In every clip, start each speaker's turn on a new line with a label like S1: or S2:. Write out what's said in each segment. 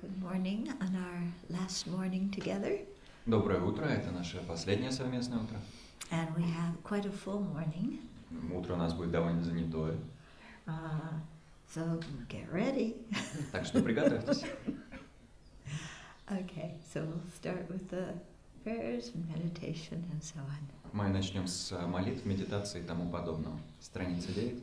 S1: Good morning on our last morning together.
S2: Доброе утро, это наше последнее совместное утро.
S1: And we have quite a full morning.
S2: Утро у нас будет довольно занятое.
S1: So get ready.
S2: Так что приготовьтесь.
S1: Okay, so we'll start with the prayers and meditation and so on.
S2: Мы начнем с молитв, медитации и тому подобного. Страница 9.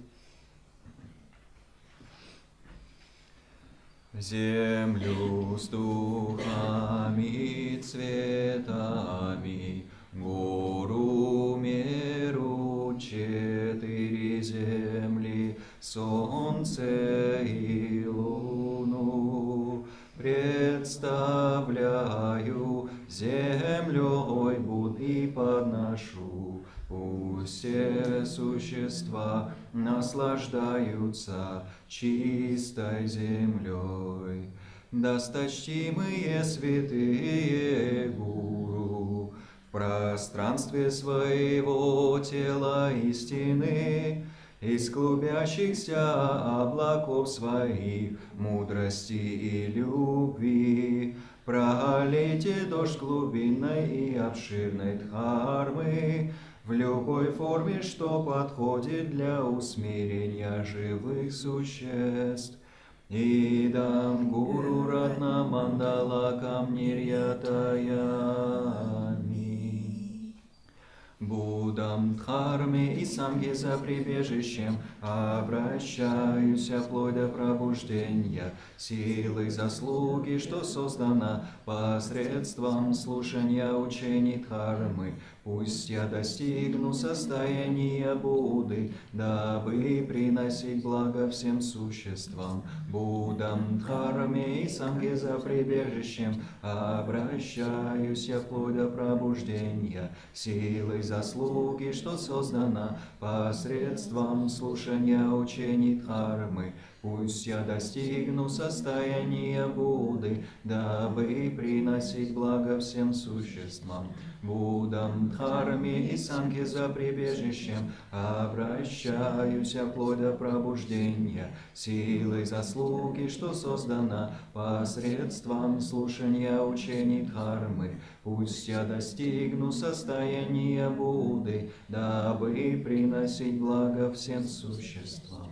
S2: Землю с духами, цветами, гору, меру, 4 земли, солнце и луну. Представляю, землей Будды подношу. Пусть все существа наслаждаются чистой землей. Досточтимые святые гуру в пространстве своего тела истины, из клубящихся облаков своих мудрости и любви, пролейте дождь глубинной и обширной дхармы в любой форме, что подходит для усмирения живых существ. Идам гуру ратна мандала камнирьятаями. Буддам дхарме и самге за прибежищем обращаюсь вплоть до пробуждения силы заслуги, что создана посредством слушания учений дхармы. Пусть я достигну состояния Будды, дабы приносить благо всем существам. Буддам дхарме и самге за прибежищем обращаюсь вплоть до пробуждения силой заслуги, что создана посредством слушания учений дхармы. Пусть я достигну состояния Будды, дабы приносить благо всем существам. Буддам дхарме и санге за прибежищем обращаюсь вплоть до пробуждения силой заслуги, что создана посредством слушания учений дхармы. Пусть я достигну состояния Будды, дабы приносить благо всем существам.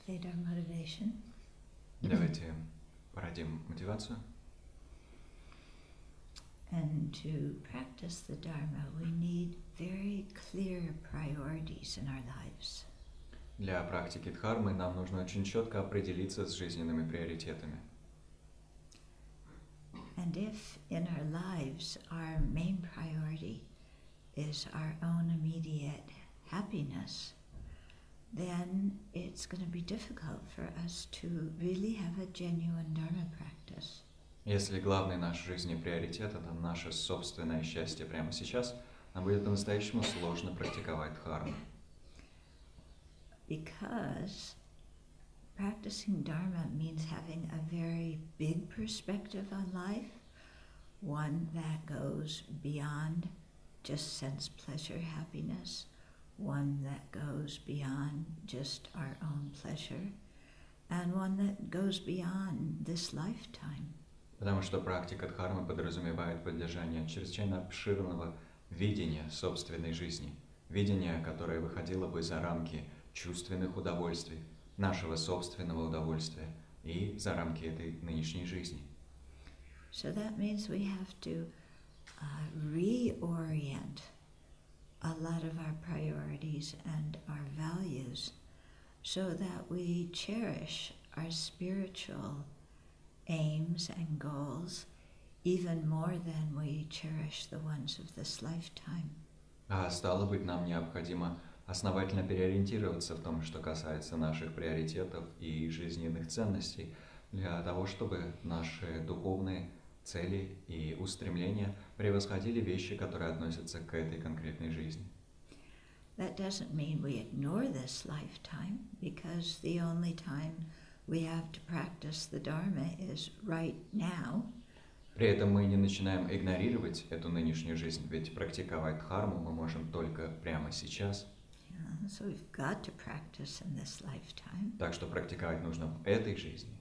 S1: cultivate our motivation.
S2: Давайте породим мотивацию.
S1: And to practice the Dharma, we need very clear priorities in our lives.
S2: Для практики дхармы нам нужно очень четко определиться с жизненными приоритетами.
S1: And if in our lives our main priority is our own immediate happiness, then it's going to be difficult for us to really have a genuine Dharma practice.
S2: Если главный наш жизненный приоритет – это наше собственное счастье прямо сейчас, нам будет по-настоящему сложно практиковать дхарму.
S1: Because practicing Dharma means having a very big perspective on life, one that goes beyond just sense pleasure, happiness, one that goes beyond just our own pleasure, and one that goes beyond this lifetime.
S2: Потому что практика дхармы подразумевает поддержание чрезвычайно обширного видения собственной жизни, видения, которое выходило бы за рамки чувственных удовольствий, нашего собственного удовольствия и за рамки этой нынешней жизни.
S1: So that means we have to reorient a lot of our priorities and our values so that we cherish our spiritual aims and goals even more than we cherish the ones of this lifetime.
S2: А стало быть, нам необходимо основательно переориентироваться в том, что касается наших приоритетов и жизненных ценностей, для того, чтобы наши духовные цели и устремления превосходили вещи, которые относятся к этой конкретной жизни.
S1: That doesn't mean we ignore this lifetime, because the only time we have to practice the Dharma is right now.
S2: При этом мы не начинаем игнорировать эту нынешнюю жизнь, ведь практиковать дхарму мы можем только прямо сейчас.
S1: So we've got to practice in this lifetime.
S2: Так что практиковать нужно в этой жизни.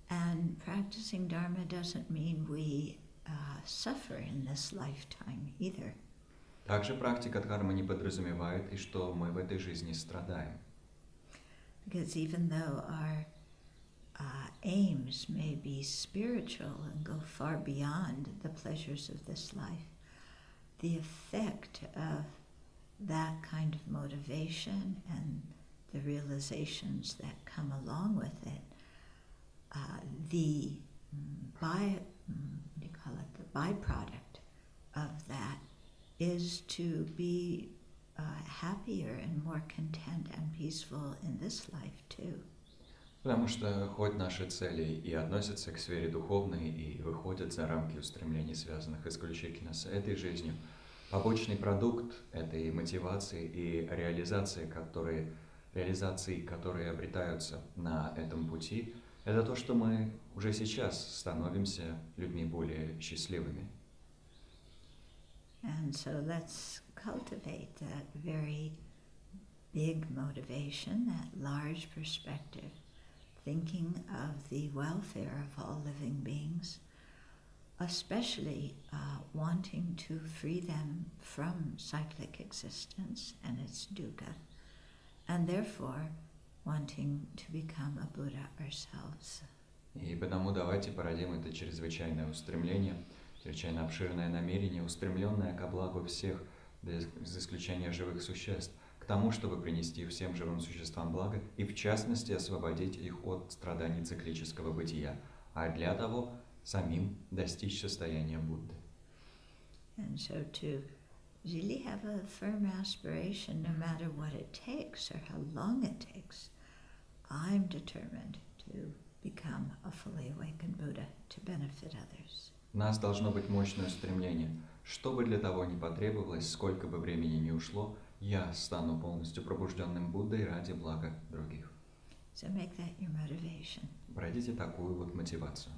S1: And practicing Dharma doesn't mean we suffer in this lifetime either.
S2: Также практика дхармы не подразумевает и что мы в этой жизни страдаем.
S1: Because even though our aims may be spiritual and go far beyond the pleasures of this life, the effect of that kind of motivation and the realizations that come along with it, the byproduct of that is to be happier and more content and peaceful in this life too.
S2: Потому что хоть наши цели и относятся к сфере духовной и выходят за рамки устремлений, связанных исключительно с этой жизнью, побочный продукт этой мотивации и реализации, которые обретаются на этом пути, это то, что мы уже сейчас становимся людьми более счастливыми.
S1: And so let's cultivate that very big motivation, that large perspective, thinking of the welfare of all living beings, especially wanting to free them from cyclic existence and its dukkha, and therefore wanting to become a Buddha ourselves.
S2: И потому давайте породим это чрезвычайное устремление, чрезвычайно обширное намерение, устремленное ко благу всех, без исключения живых существ, к тому, чтобы принести всем живым существам благо и, в частности, освободить их от страданий циклического бытия, а для того самим достичь состояния Будды.
S1: And so to really have a firm aspiration, no matter what it takes or how long it takes, I'm determined to become a fully awakened Buddha to benefit others.
S2: У нас должно быть мощное стремление. Что бы для того ни потребовалось, сколько бы времени ни ушло, я стану полностью пробужденным Буддой ради блага других.
S1: So make that your motivation.
S2: Пройдите такую вот мотивацию.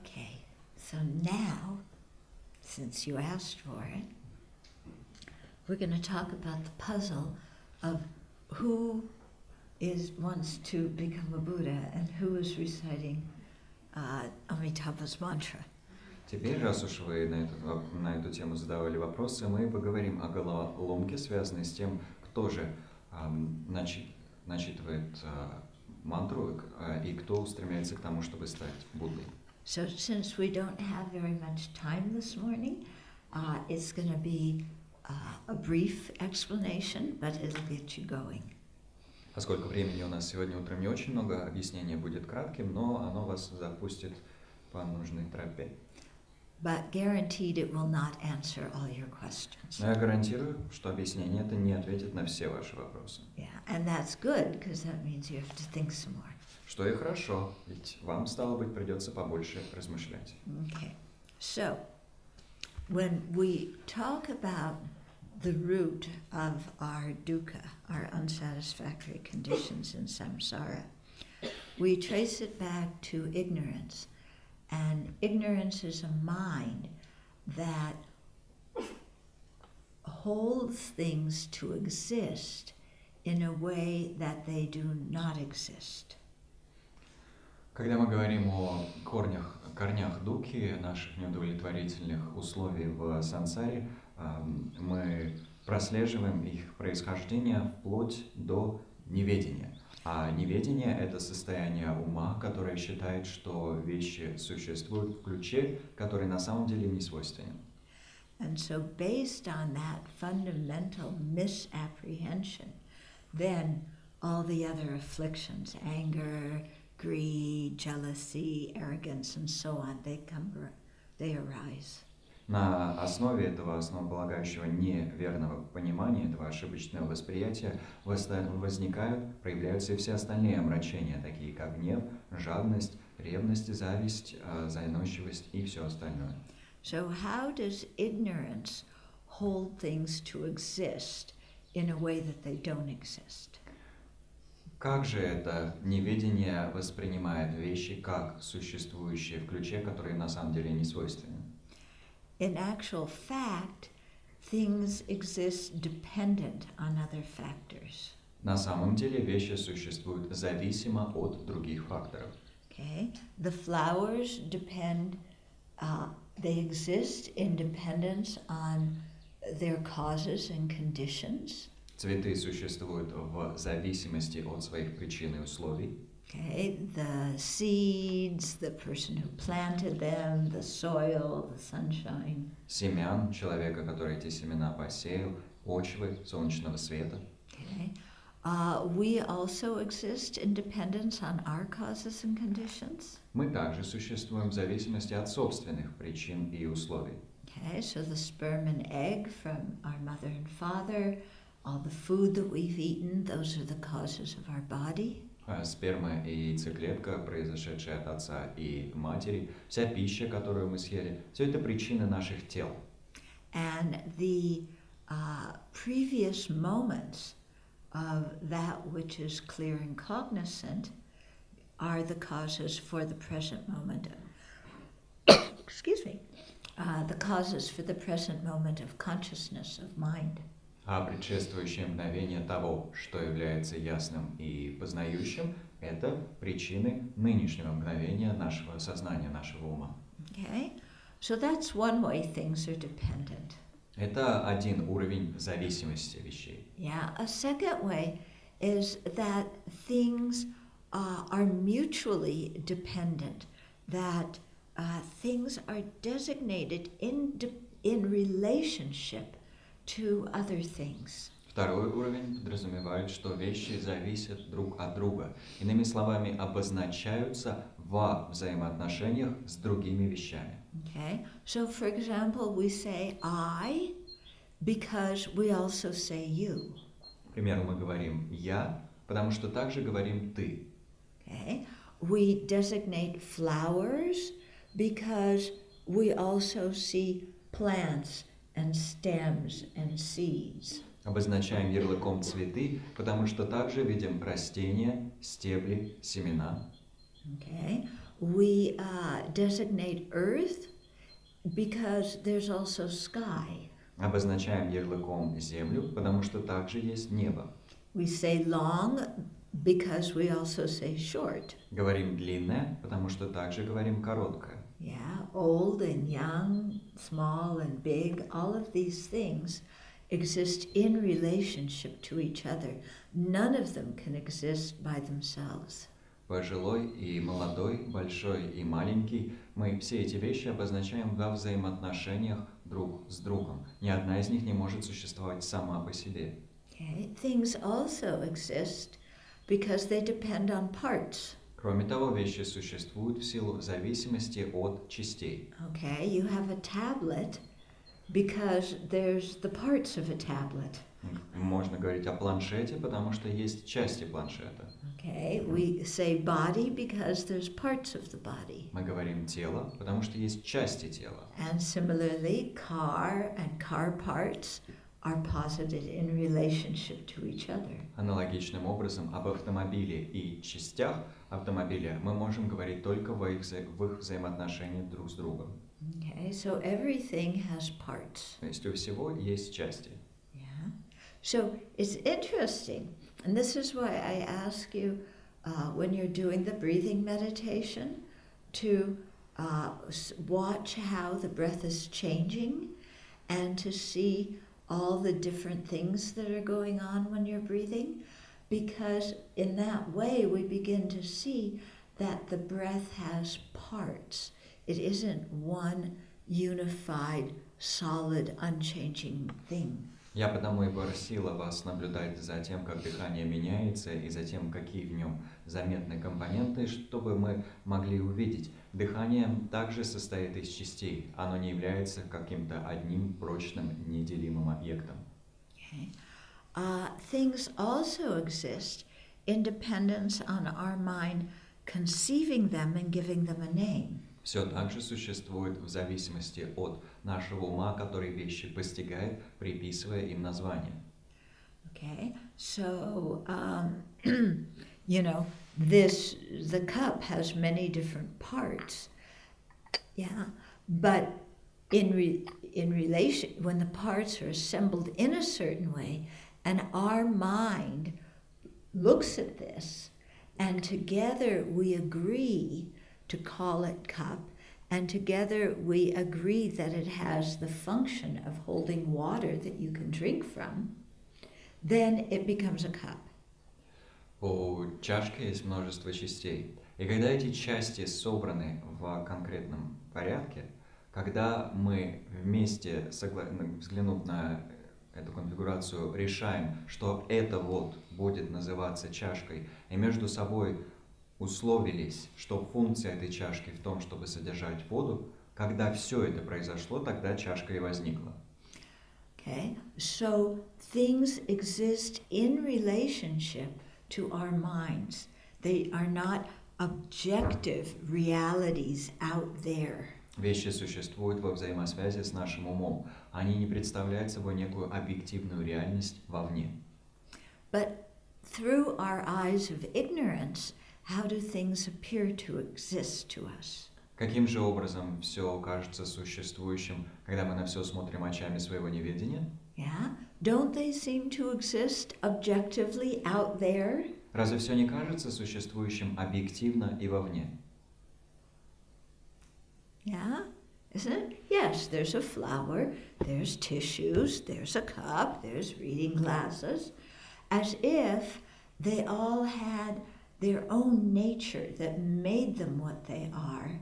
S1: Okay, so now, since you asked for it, we're going to talk about the puzzle of who wants to become a Buddha and who is reciting Amitabha's mantra.
S2: Теперь, раз уж вы на эту тему задавали вопросы, мы поговорим о головоломке, связанной с тем, кто же начитывает мантру и кто устремляется к тому, чтобы стать Буддой.
S1: So since we don't have very much time this morning, it's going to be a brief explanation, but it'll get you going.
S2: Поскольку времени у нас сегодня утром не очень много, объяснение будет кратким, но оно вас запустит по нужной тропе.
S1: But guaranteed it will not answer all your questions.
S2: Но я гарантирую, что объяснение это не ответит на все ваши вопросы.
S1: Yeah, and that's good, because that means you have to think some more.
S2: Что и хорошо, ведь вам, стало быть, придется побольше размышлять.
S1: Okay, so when we talk about the root of our dukkha, our unsatisfactory conditions in samsara, we trace it back to ignorance. And ignorance is a mind that holds things to exist in a way that they do not exist.
S2: Когда мы говорим о корнях дукхи, наших неудовлетворительных условий в сансаре, мы прослеживаем их происхождение вплоть до неведения. А неведение – это состояние ума, которое считает, что вещи существуют в ключе, который на самом деле не свойственен.
S1: And so based on that fundamental misapprehension, then all the other afflictions, anger, greed, jealousy, arrogance, and so on, they arise.
S2: На основе этого основополагающего неверного понимания, этого ошибочного восприятия возникают, проявляются и все остальные омрачения, такие как гнев, жадность, ревность, зависть, заносчивость и все остальное.
S1: So how does ignorance hold things to exist in a way that they don't exist?
S2: Как же это неведение воспринимает вещи как существующие в ключе, которые на самом деле не свойственны?
S1: In actual fact, things exist dependent on other factors.
S2: На самом деле вещи существуют зависимо от других факторов.
S1: Okay, the flowers depend. They exist in dependence on their causes and conditions.
S2: Цветы существуют в зависимости от своих причин и условий.
S1: Okay, the seeds, the person who planted them, the soil, the sunshine.
S2: Семян, человека, который эти семена посеял, почвы, солнечного света.
S1: Okay. We also exist in dependence on our causes and conditions.
S2: Мы также существуем в зависимости от собственных причин и условий.
S1: Okay, so the sperm and egg from our mother and father, all the food that we've eaten, those are the causes of our body.
S2: Сперма и яйцеклетка, произошедшие от отца и матери, вся пища, которую мы съели, все это причины наших тел.
S1: And the previous moments of that which is clear and cognizant are the causes for the present moment. Excuse me. The causes for the present moment of consciousness, of mind.
S2: А предшествующее мгновение того, что является ясным и познающим, это причины нынешнего мгновения нашего сознания, нашего ума.
S1: Okay, so that's one way things are dependent.
S2: Это один уровень зависимости вещей.
S1: Yeah, a second way is that things are mutually dependent, that things are designated in relationship to other things.
S2: Второй уровень подразумевает, что вещи зависят друг от друга. Иными словами, обозначаются во взаимоотношениях с другими вещами.
S1: Okay, so for example, we say I because we also say you.
S2: К примеру, мы говорим «я», потому что также говорим «ты».
S1: Okay, we designate flowers because we also see plants and stems and seeds.
S2: Обозначаем ярлыком цветы, потому что также видим растения, стебли, семена.
S1: Okay, we designate earth because there's also sky.
S2: Обозначаем ярлыком землю, потому что также есть небо.
S1: We say long because we also say short.
S2: Говорим длинное, потому что также говорим короткое.
S1: Yeah, old and young, small and big, all of these things exist in relationship to each other. None of them can exist by themselves.
S2: Пожилой и молодой, большой и маленький, мы все эти вещи обозначаем во взаимоотношениях друг с другом. Ни одна из них не может существовать сама по себе.
S1: Okay. Things also exist because they depend on parts.
S2: Кроме того, вещи существуют в силу зависимости от частей.
S1: Okay, you have a tablet because there's the parts of a tablet.
S2: Можно говорить о планшете, потому что есть части планшета.
S1: Okay, we say body because there's parts of the body.
S2: Мы говорим тело, потому что есть части тела.
S1: And similarly, car and car parts are posited in relationship to each other.
S2: Аналогичным образом об автомобиле и частях автомобиля мы можем говорить только в их взаимоотношениях друг с другом.
S1: Okay, so everything has parts.
S2: То есть у всего есть части.
S1: Yeah. So it's interesting, and this is why I ask you when you're doing the breathing meditation to watch how the breath is changing and to see all the different things that are going on when you're breathing, because in that way we begin to see that the breath has parts. It isn't one unified, solid, unchanging thing.
S2: Я потому и просила вас наблюдать за тем, как дыхание меняется, и за тем, какие в нем заметны компоненты, чтобы мы могли увидеть. Дыхание также состоит из частей. Оно не является каким-то одним прочным, неделимым объектом.
S1: Okay. Things also exist in dependence on our mind conceiving them and giving them a name.
S2: Все также существует в зависимости от нашего ума, который вещи постигает, приписывая им название.
S1: Okay, so you know, the cup has many different parts, yeah, but in relation, when the parts are assembled in a certain way, and our mind looks at this, and together we agree to call it cup, and together we agree that it has the function of holding water that you can drink from, then it becomes a cup.
S2: У чашки есть множество частей. И когда эти части собраны в конкретном порядке, когда мы вместе, взглянув на эту конфигурацию, решаем, что это вот будет называться чашкой, и между собой условились, что функция этой чашки в том, чтобы содержать воду, когда все это произошло, тогда чашка и возникла.
S1: Okay, so things exist in relationship to our minds. They are not objective realities out there.
S2: Вещи существуют во взаимосвязи с нашим умом. Они не представляют собой некую объективную реальность вовне.
S1: But through our eyes of ignorance, how do things appear to exist to us?
S2: Каким же образом все кажется существующим, когда мы на все смотрим очами своего неведения?
S1: Yeah, don't they seem to exist objectively out there?
S2: Разве все не кажется существующим объективно и вовне?
S1: Yeah, isn't it? Yes, there's a flower, there's tissues, there's a cup, there's reading glasses, as if they all had their own nature that made them what they are,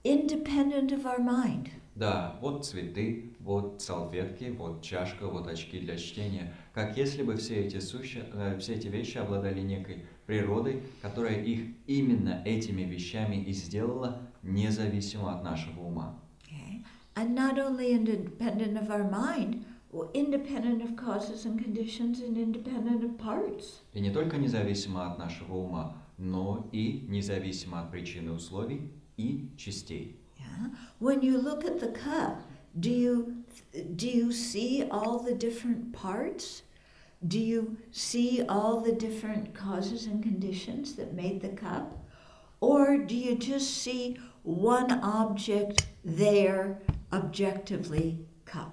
S1: independent of our mind.
S2: Да, вот цветы, вот салфетки, вот чашка, вот очки для чтения. Как если бы все эти вещи обладали некой природой, которая их именно этими вещами и сделала, независимо от нашего ума.
S1: Okay. And not only independent of our mind, independent of causes and conditions and independent of parts.
S2: И не только независимо от нашего ума, но и независимо от причин и условий и частей.
S1: Yeah. When you look at the cup, do you see all the different parts? Do you see all the different causes and conditions that made the cup? Or do you just see one object there, objectively cup?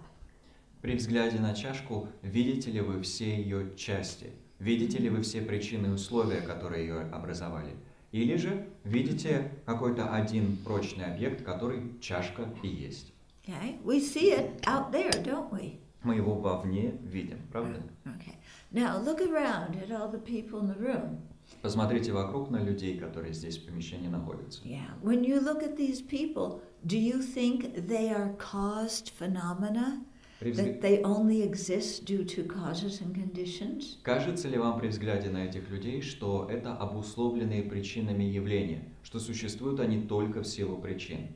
S2: При взгляде на чашку, видите ли вы все ее части? Видите ли вы все причины и условия, которые ее образовали? Или же видите какой-то один прочный объект, который чашка и есть?
S1: Okay, we see it out there, don't we?
S2: Мы его вовне видим, правда?
S1: Okay. Now look around at all the people in the room.
S2: Посмотрите вокруг на людей, которые здесь в помещении находятся.
S1: Yeah. When you look at these people, do you think they are caused phenomena? That they only exist due to causes and conditions?
S2: Кажется ли вам при взгляде на этих людей, что это обусловленные причинами явления, что существуют они только в силу причин?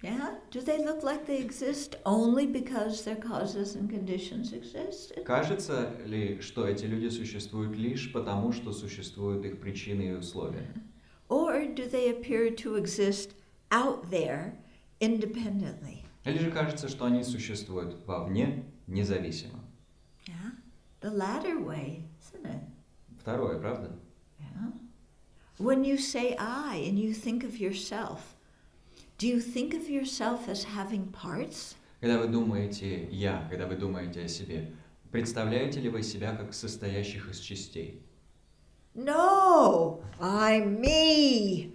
S1: Yeah? Do they look like they exist only because their causes and conditions exist?
S2: Кажется ли, что эти люди существуют лишь потому, что существуют их причины и условия?
S1: Or do they appear to exist out there independently?
S2: Или же кажется, что они существуют вовне, независимо?
S1: Yeah? The latter way, isn't it?
S2: Второе, правда?
S1: Yeah. When you say I and you think of yourself, do you think of yourself as having parts?
S2: Когда вы думаете «я», когда вы думаете о себе, представляете ли вы себя как состоящих из частей?
S1: No, I'm me.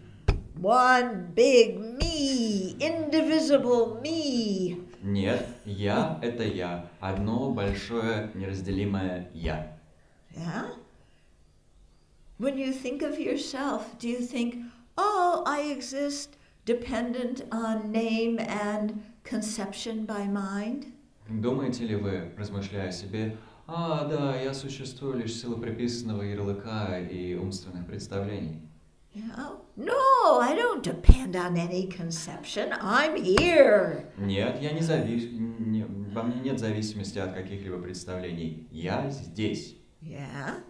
S1: One big me, indivisible me.
S2: Нет, я – это я, одно большое неразделимое я.
S1: Yeah? When you think of yourself, do you think, oh, I exist dependent on name and conception by mind?
S2: Думаете ли вы, размышляя о себе, да, я существую лишь в силу приписанного ярлыка и умственных представлений?
S1: Yeah. No, I don't depend on any conception. I'm here.
S2: Нет, я во мне нет зависимости от каких-либо представлений. Я здесь.
S1: Yeah.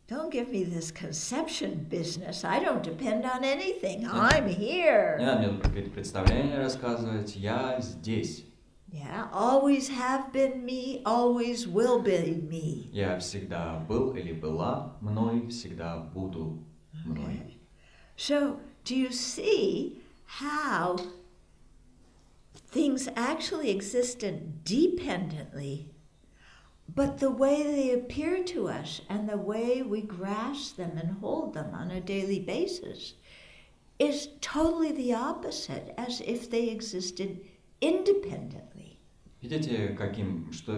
S1: Don't give me this conception business. I don't depend on anything. I'm here.
S2: Не надо мне какие-то представления рассказывать. Я здесь.
S1: Yeah, always have been me, always will be me.
S2: Я всегда был или была мной, всегда буду мной.
S1: Okay. So, do you see how things actually existed dependently, but the way they appear to us and the way we grasp them and hold them on a daily basis is totally the opposite, as if they existed independently.
S2: Видите,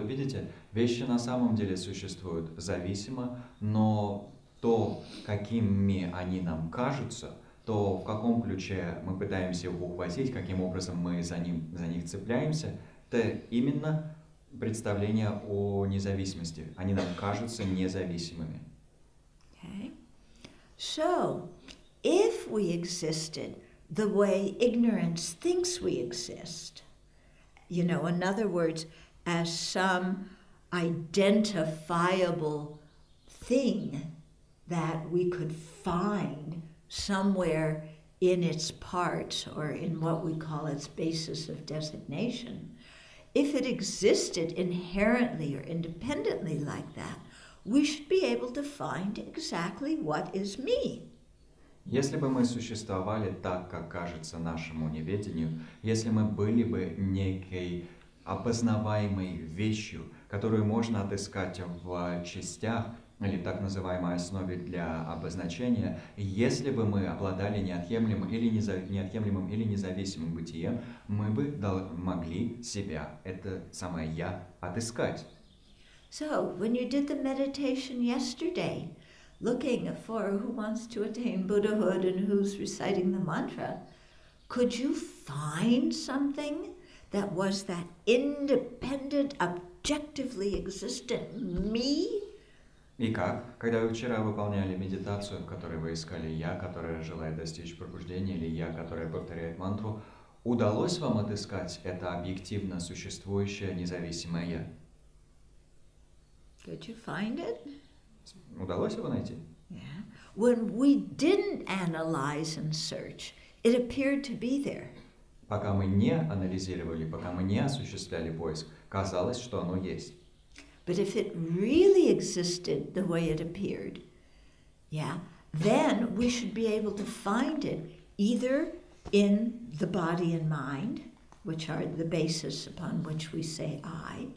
S2: видите, вещи на самом деле существуют зависимо, но то, какими они нам кажутся, то в каком ключе мы пытаемся их ухватить, каким образом мы за них цепляемся, это именно представление о независимости. Они нам кажутся независимыми.
S1: Okay. So, if we existed the way ignorance thinks we exist, in other words, as some identifiable thing that we could find somewhere in its parts or in what we call its basis of designation, if it existed inherently or independently like that, we should be able to find exactly what is me.
S2: Если бы мы существовали так, как кажется нашему неведению, если мы были бы некой опознаваемой вещью, которую можно отыскать в частях, или так называемой основе для обозначения, если бы мы обладали неотъемлемым или независимым бытием, мы бы могли себя, это самое «я», отыскать.
S1: So, when you did the meditation yesterday, looking for who wants to attain Buddhahood and who's reciting the mantra, could you find something that was that independent, objectively existent me?
S2: И как? Когда вы вчера выполняли медитацию, в которой вы искали «я», которое желает достичь пробуждения, или «я», которое повторяет мантру, удалось вам отыскать это объективно существующее независимое «я»?
S1: Did you find it?
S2: Удалось его найти?
S1: Yeah. When we didn't analyze and search, it appeared to be there.
S2: Пока мы не анализировали, пока мы не осуществляли поиск, казалось, что оно есть.
S1: But if it really existed the way it appeared, yeah, then we should be able to find it either in the body and mind, which are the basis upon which we say I,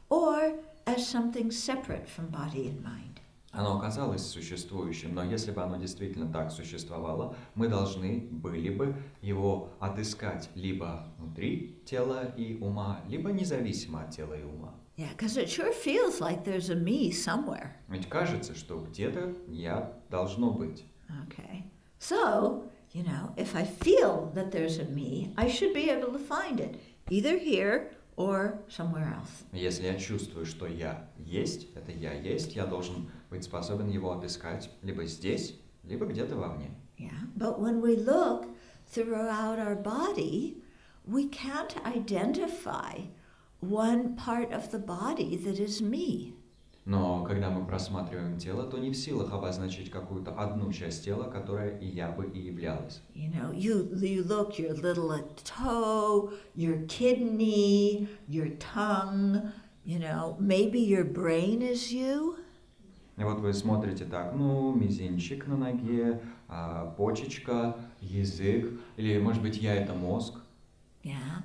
S1: or as something separate from body and mind.
S2: Оно оказалось существующим, но если бы оно действительно так существовало, мы должны были бы его отыскать либо внутри тела и ума, либо независимо от тела и ума.
S1: Yeah, because it sure feels like there's a me somewhere.
S2: Ведь кажется, что где-то я должно быть.
S1: Okay. So, if I feel that there's a me, I should be able to find it, either here or somewhere else.
S2: Если я чувствую, что я есть, это я должен быть способен его отыскать либо здесь, либо где-то вовне.
S1: Yeah, but when we look throughout our body, we can't identify one part of the body that is me.
S2: Но когда мы просматриваем тело, то не в силах обозначить какую-то одну часть тела, которая и я бы и являлась.
S1: You look your little toe, your kidney, your tongue, maybe your brain is you.
S2: И вот вы смотрите так, мизинчик на ноге, почечка, язык, или, может быть, я это мозг.
S1: Yeah.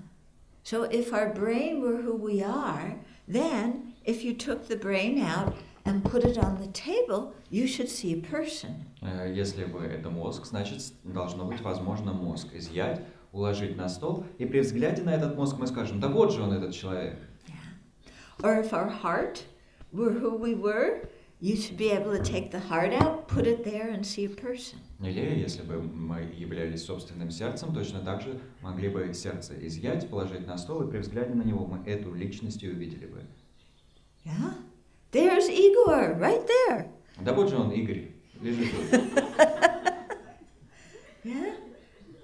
S1: So if our brain were who we are, then if you took the brain out and put it on the table, you should see a person.
S2: Если бы это мозг, значит, должно быть возможно мозг изъять, уложить на стол, и при взгляде на этот мозг мы скажем, да вот же он, этот человек.
S1: Yeah. Or if our heart were who we were, you should be able to take the heart out, put it there and see a person.
S2: Или если бы мы являлись собственным сердцем, точно так же могли бы сердце изъять, положить на стол, и при взгляде на него мы эту личность и увидели бы.
S1: Yeah, there's Igor, right there.
S2: Да вот же он, Игорь, лежит тут.
S1: Yeah.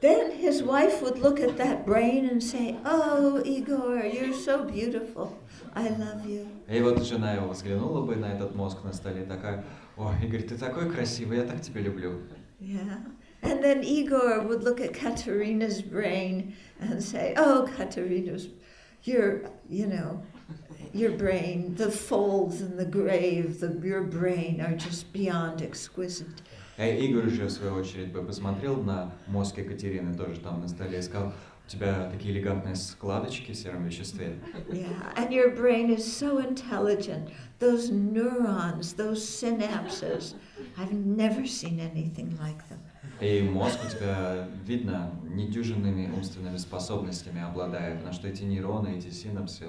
S1: Then his wife would look at that brain and say, "Oh, Igor, you're so beautiful. I love you."
S2: И вот жена его взглянула бы на этот мозг на столе и такая, «О, Игорь, ты такой красивый, я так тебя люблю».
S1: Yeah. And then Igor would look at Katerina's brain and say, "Oh, Katerina's, your brain, the folds in the grave, your brain are just beyond exquisite."
S2: Игорь же, в свою очередь, бы посмотрел на мозг Екатерины, тоже там на столе, и сказал, у тебя такие элегантные складочки в сером веществе.
S1: Yeah, and your brain is so intelligent. Those neurons, those synapses, I've never seen anything like them.
S2: И мозг у тебя, видно, недюжинными умственными способностями обладает, потому что эти нейроны, эти синапсы,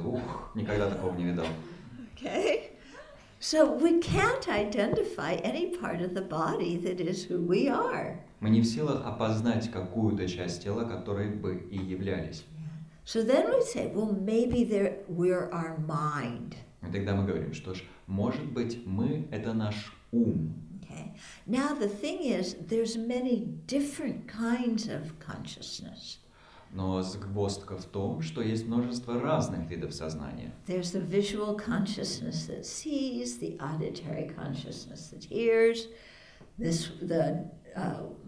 S2: никогда такого не видал.
S1: Okay. So we can't identify any part of the body that is who we are.
S2: Мы не в силах опознать какую-то часть тела, которой бы и являлись.
S1: So then we say, well, maybe we're our mind.
S2: И тогда мы говорим, что ж, может быть, мы — это наш ум.
S1: Okay. Now the thing is, there's many different kinds of consciousness.
S2: Но загвоздка в том, что есть множество разных видов сознания.
S1: There's the visual consciousness that sees, the auditory consciousness that hears, the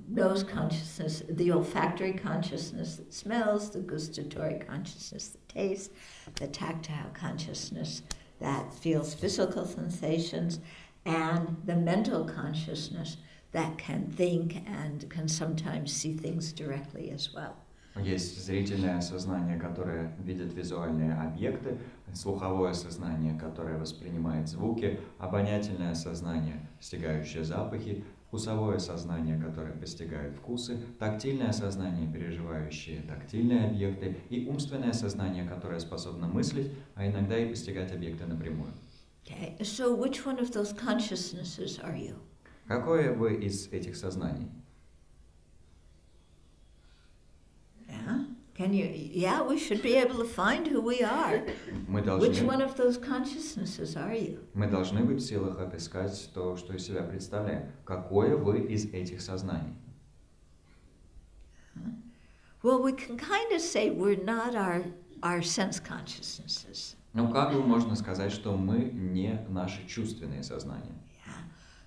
S1: nose consciousness, the olfactory consciousness that smells, the gustatory consciousness that tastes, the tactile consciousness that feels physical sensations, and the mental consciousness that can think and can sometimes see things directly as well.
S2: Есть зрительное сознание, которое видит визуальные объекты, слуховое сознание, которое воспринимает звуки, обонятельное сознание, постигающее запахи, вкусовое сознание, которое постигает вкусы, тактильное сознание, переживающее тактильные объекты, и умственное сознание, которое способно мыслить, а иногда и постигать объекты напрямую.
S1: Okay, so which one of those consciousnesses are you?
S2: Какое вы из этих сознаний?
S1: Yeah, we should be able to find who we are. Which one of those consciousnesses are you?
S2: Мы должны быть в силах отыскать то, что из себя представляем. Какое вы из этих сознаний?
S1: Well, we can kind of say we're not our sense consciousnesses.
S2: Ну, как бы можно сказать, что мы не наши чувственные сознания?
S1: Yeah.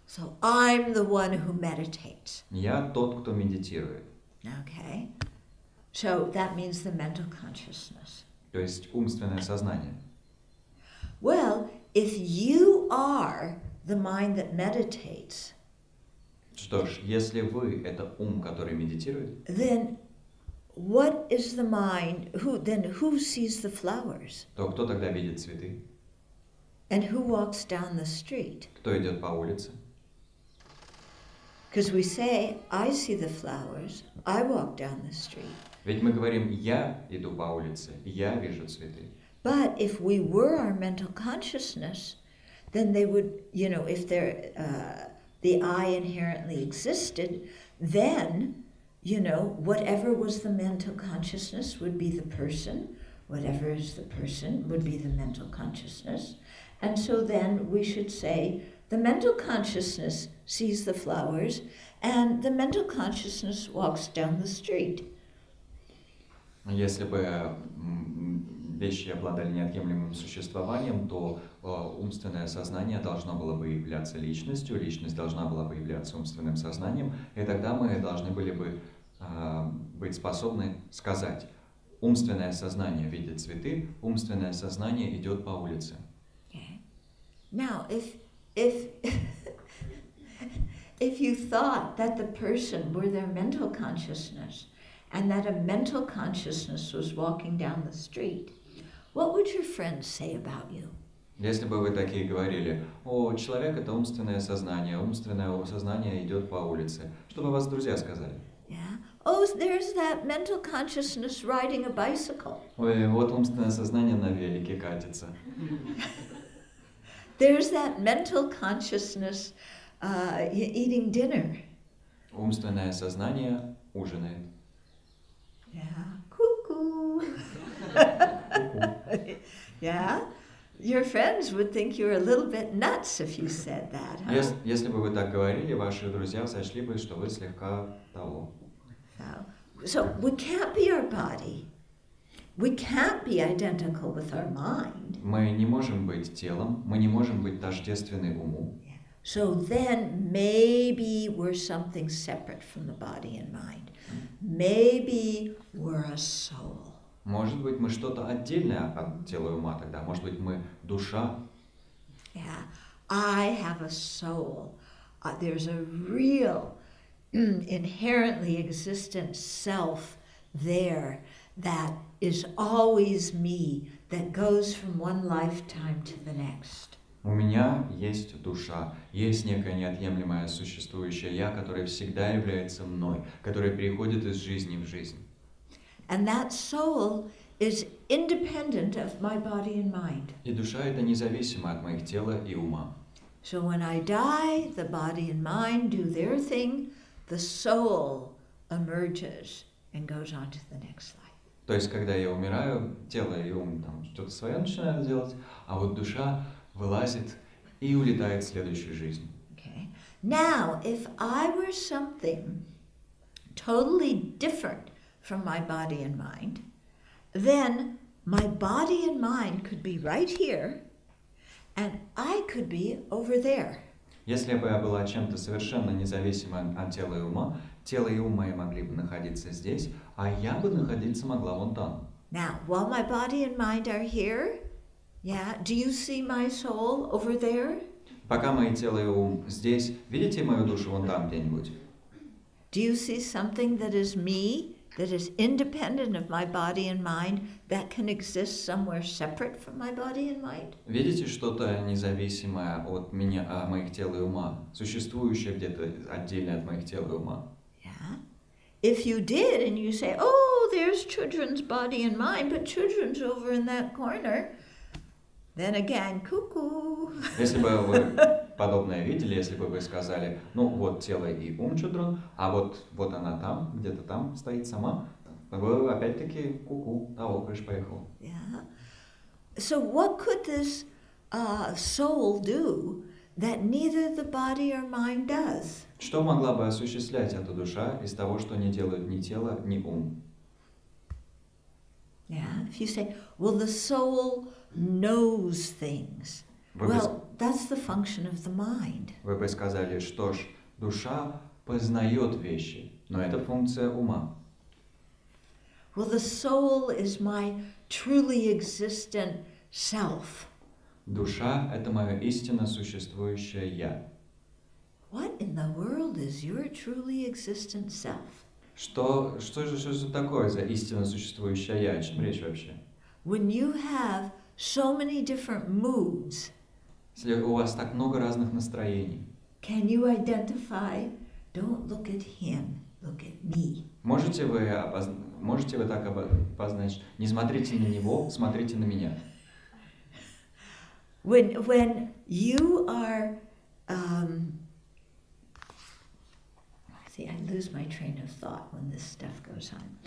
S1: So I'm the one who meditates.
S2: Я тот, кто медитирует.
S1: Okay. So that means the mental consciousness.
S2: То есть умственное сознание.
S1: Well, if you are the mind that meditates,
S2: Что ж, если вы — это ум, который медитирует,
S1: then what is the mind? Who sees the flowers?
S2: то кто тогда видит цветы?
S1: And who walks down the street?
S2: Кто идет по улице?
S1: Because we say, I see the flowers, I walk down the street.
S2: Ведь мы говорим, я иду по улице, я вижу цветы.
S1: But if we were our mental consciousness, then they would, if the I inherently existed, then, whatever was the mental consciousness would be the person, whatever is the person would be the mental consciousness. And so then we should say, the mental consciousness sees the flowers, and the mental consciousness walks down the street.
S2: Если бы вещи обладали неотъемлемым существованием, то умственное сознание должно было бы являться личностью, личность должна была бы являться умственным сознанием, и тогда мы должны были бы быть способны сказать: умственное сознание видит цветы, умственное сознание идет по улице.
S1: Okay. Now, if you thought that the person were their mental consciousness and that a mental consciousness was walking down the street, what would your friends say about you?
S2: Если бы вы такие говорили: о, человек — это умственное сознание идет по улице, что бы вас друзья сказали?
S1: Yeah. Oh, there's that mental consciousness riding a bicycle.
S2: Ой, вот умственное сознание на велике катится.
S1: There's that mental consciousness eating dinner.
S2: Умственное сознание ужинает.
S1: Yeah, cuckoo. Yeah, your friends would think you were a little bit nuts if you said that. Huh?
S2: Если бы вы так говорили, ваши друзья сочли бы, что вы слегка того.
S1: So we can't be our body. We can't be identical with our mind.
S2: Мы не можем быть телом, мы не можем быть тождественны уму.
S1: So then maybe we're something separate from the body and mind. Maybe we're a soul.
S2: Может быть, мы что-то отдельное от тела и ума тогда. Может быть, мы душа.
S1: Yeah, I have a soul. There's a real, inherently existent self there that is always me, that goes from one lifetime to the next.
S2: У меня есть душа, есть некое неотъемлемое существующее я, которое всегда является мной, которое переходит из жизни в жизнь.
S1: And that soul is independent of my body and mind.
S2: И душа — это независимо от моих тела и ума.
S1: So when I die, the body and mind do their thing, the soul emerges and goes on to the next life.
S2: То есть, когда я умираю, тело и ум там что-то свое начинают делать, а вот душа вылазит и улетает в следующую жизнь.
S1: Okay. Now, if I were something totally different from my body and mind, then my body and mind could be right here, and I could be over there.
S2: Если бы я была чем-то совершенно независимым от тела и ума, тело и ум мои могли бы находиться здесь, а я бы находиться могла вон там.
S1: Now, while my body and mind are here, yeah, do you see my soul over there?
S2: Пока мои тело и ум здесь, видите мою душу вон там где-нибудь?
S1: Do you see something that is me, that is independent of my body and mind, that can exist somewhere separate from my body and mind?
S2: Видите что-то независимое от меня, моих тел и ума, существующее где-то отдельно от моих тел и ума?
S1: Yeah. If you did, and you say, oh, there's children's body and mind, but children's over in that corner, then again, cuckoo.
S2: Если бы вы подобное видели, если бы вы сказали, ну вот тело и ум Чодрон, а вот она там, где-то там стоит сама, вы опять-таки ку-ку, того, крыш поехал.
S1: Yeah. So what could this soul do that neither the body or mind does?
S2: Что могла бы осуществлять эта душа из того, что не делают ни тело, ни ум?
S1: Yeah. If you say, well, the soul knows things. Well, that's the function of the mind.
S2: Вы бы сказали, что ж, душа познает вещи, но это функция ума.
S1: Well, the soul is my truly existent self.
S2: Душа — это мое истинно существующее «я».
S1: what in the world is your truly existent self?
S2: Что же такое за истинно существующее я? О чем речь вообще?
S1: When you have so many different moods,
S2: Если у вас так много разных настроений,
S1: can you identify? Don't look at him, look at me.
S2: можете вы так обозначить? Не смотрите на него, смотрите на меня.
S1: When you are, see, I lose my train of thought when this stuff goes on.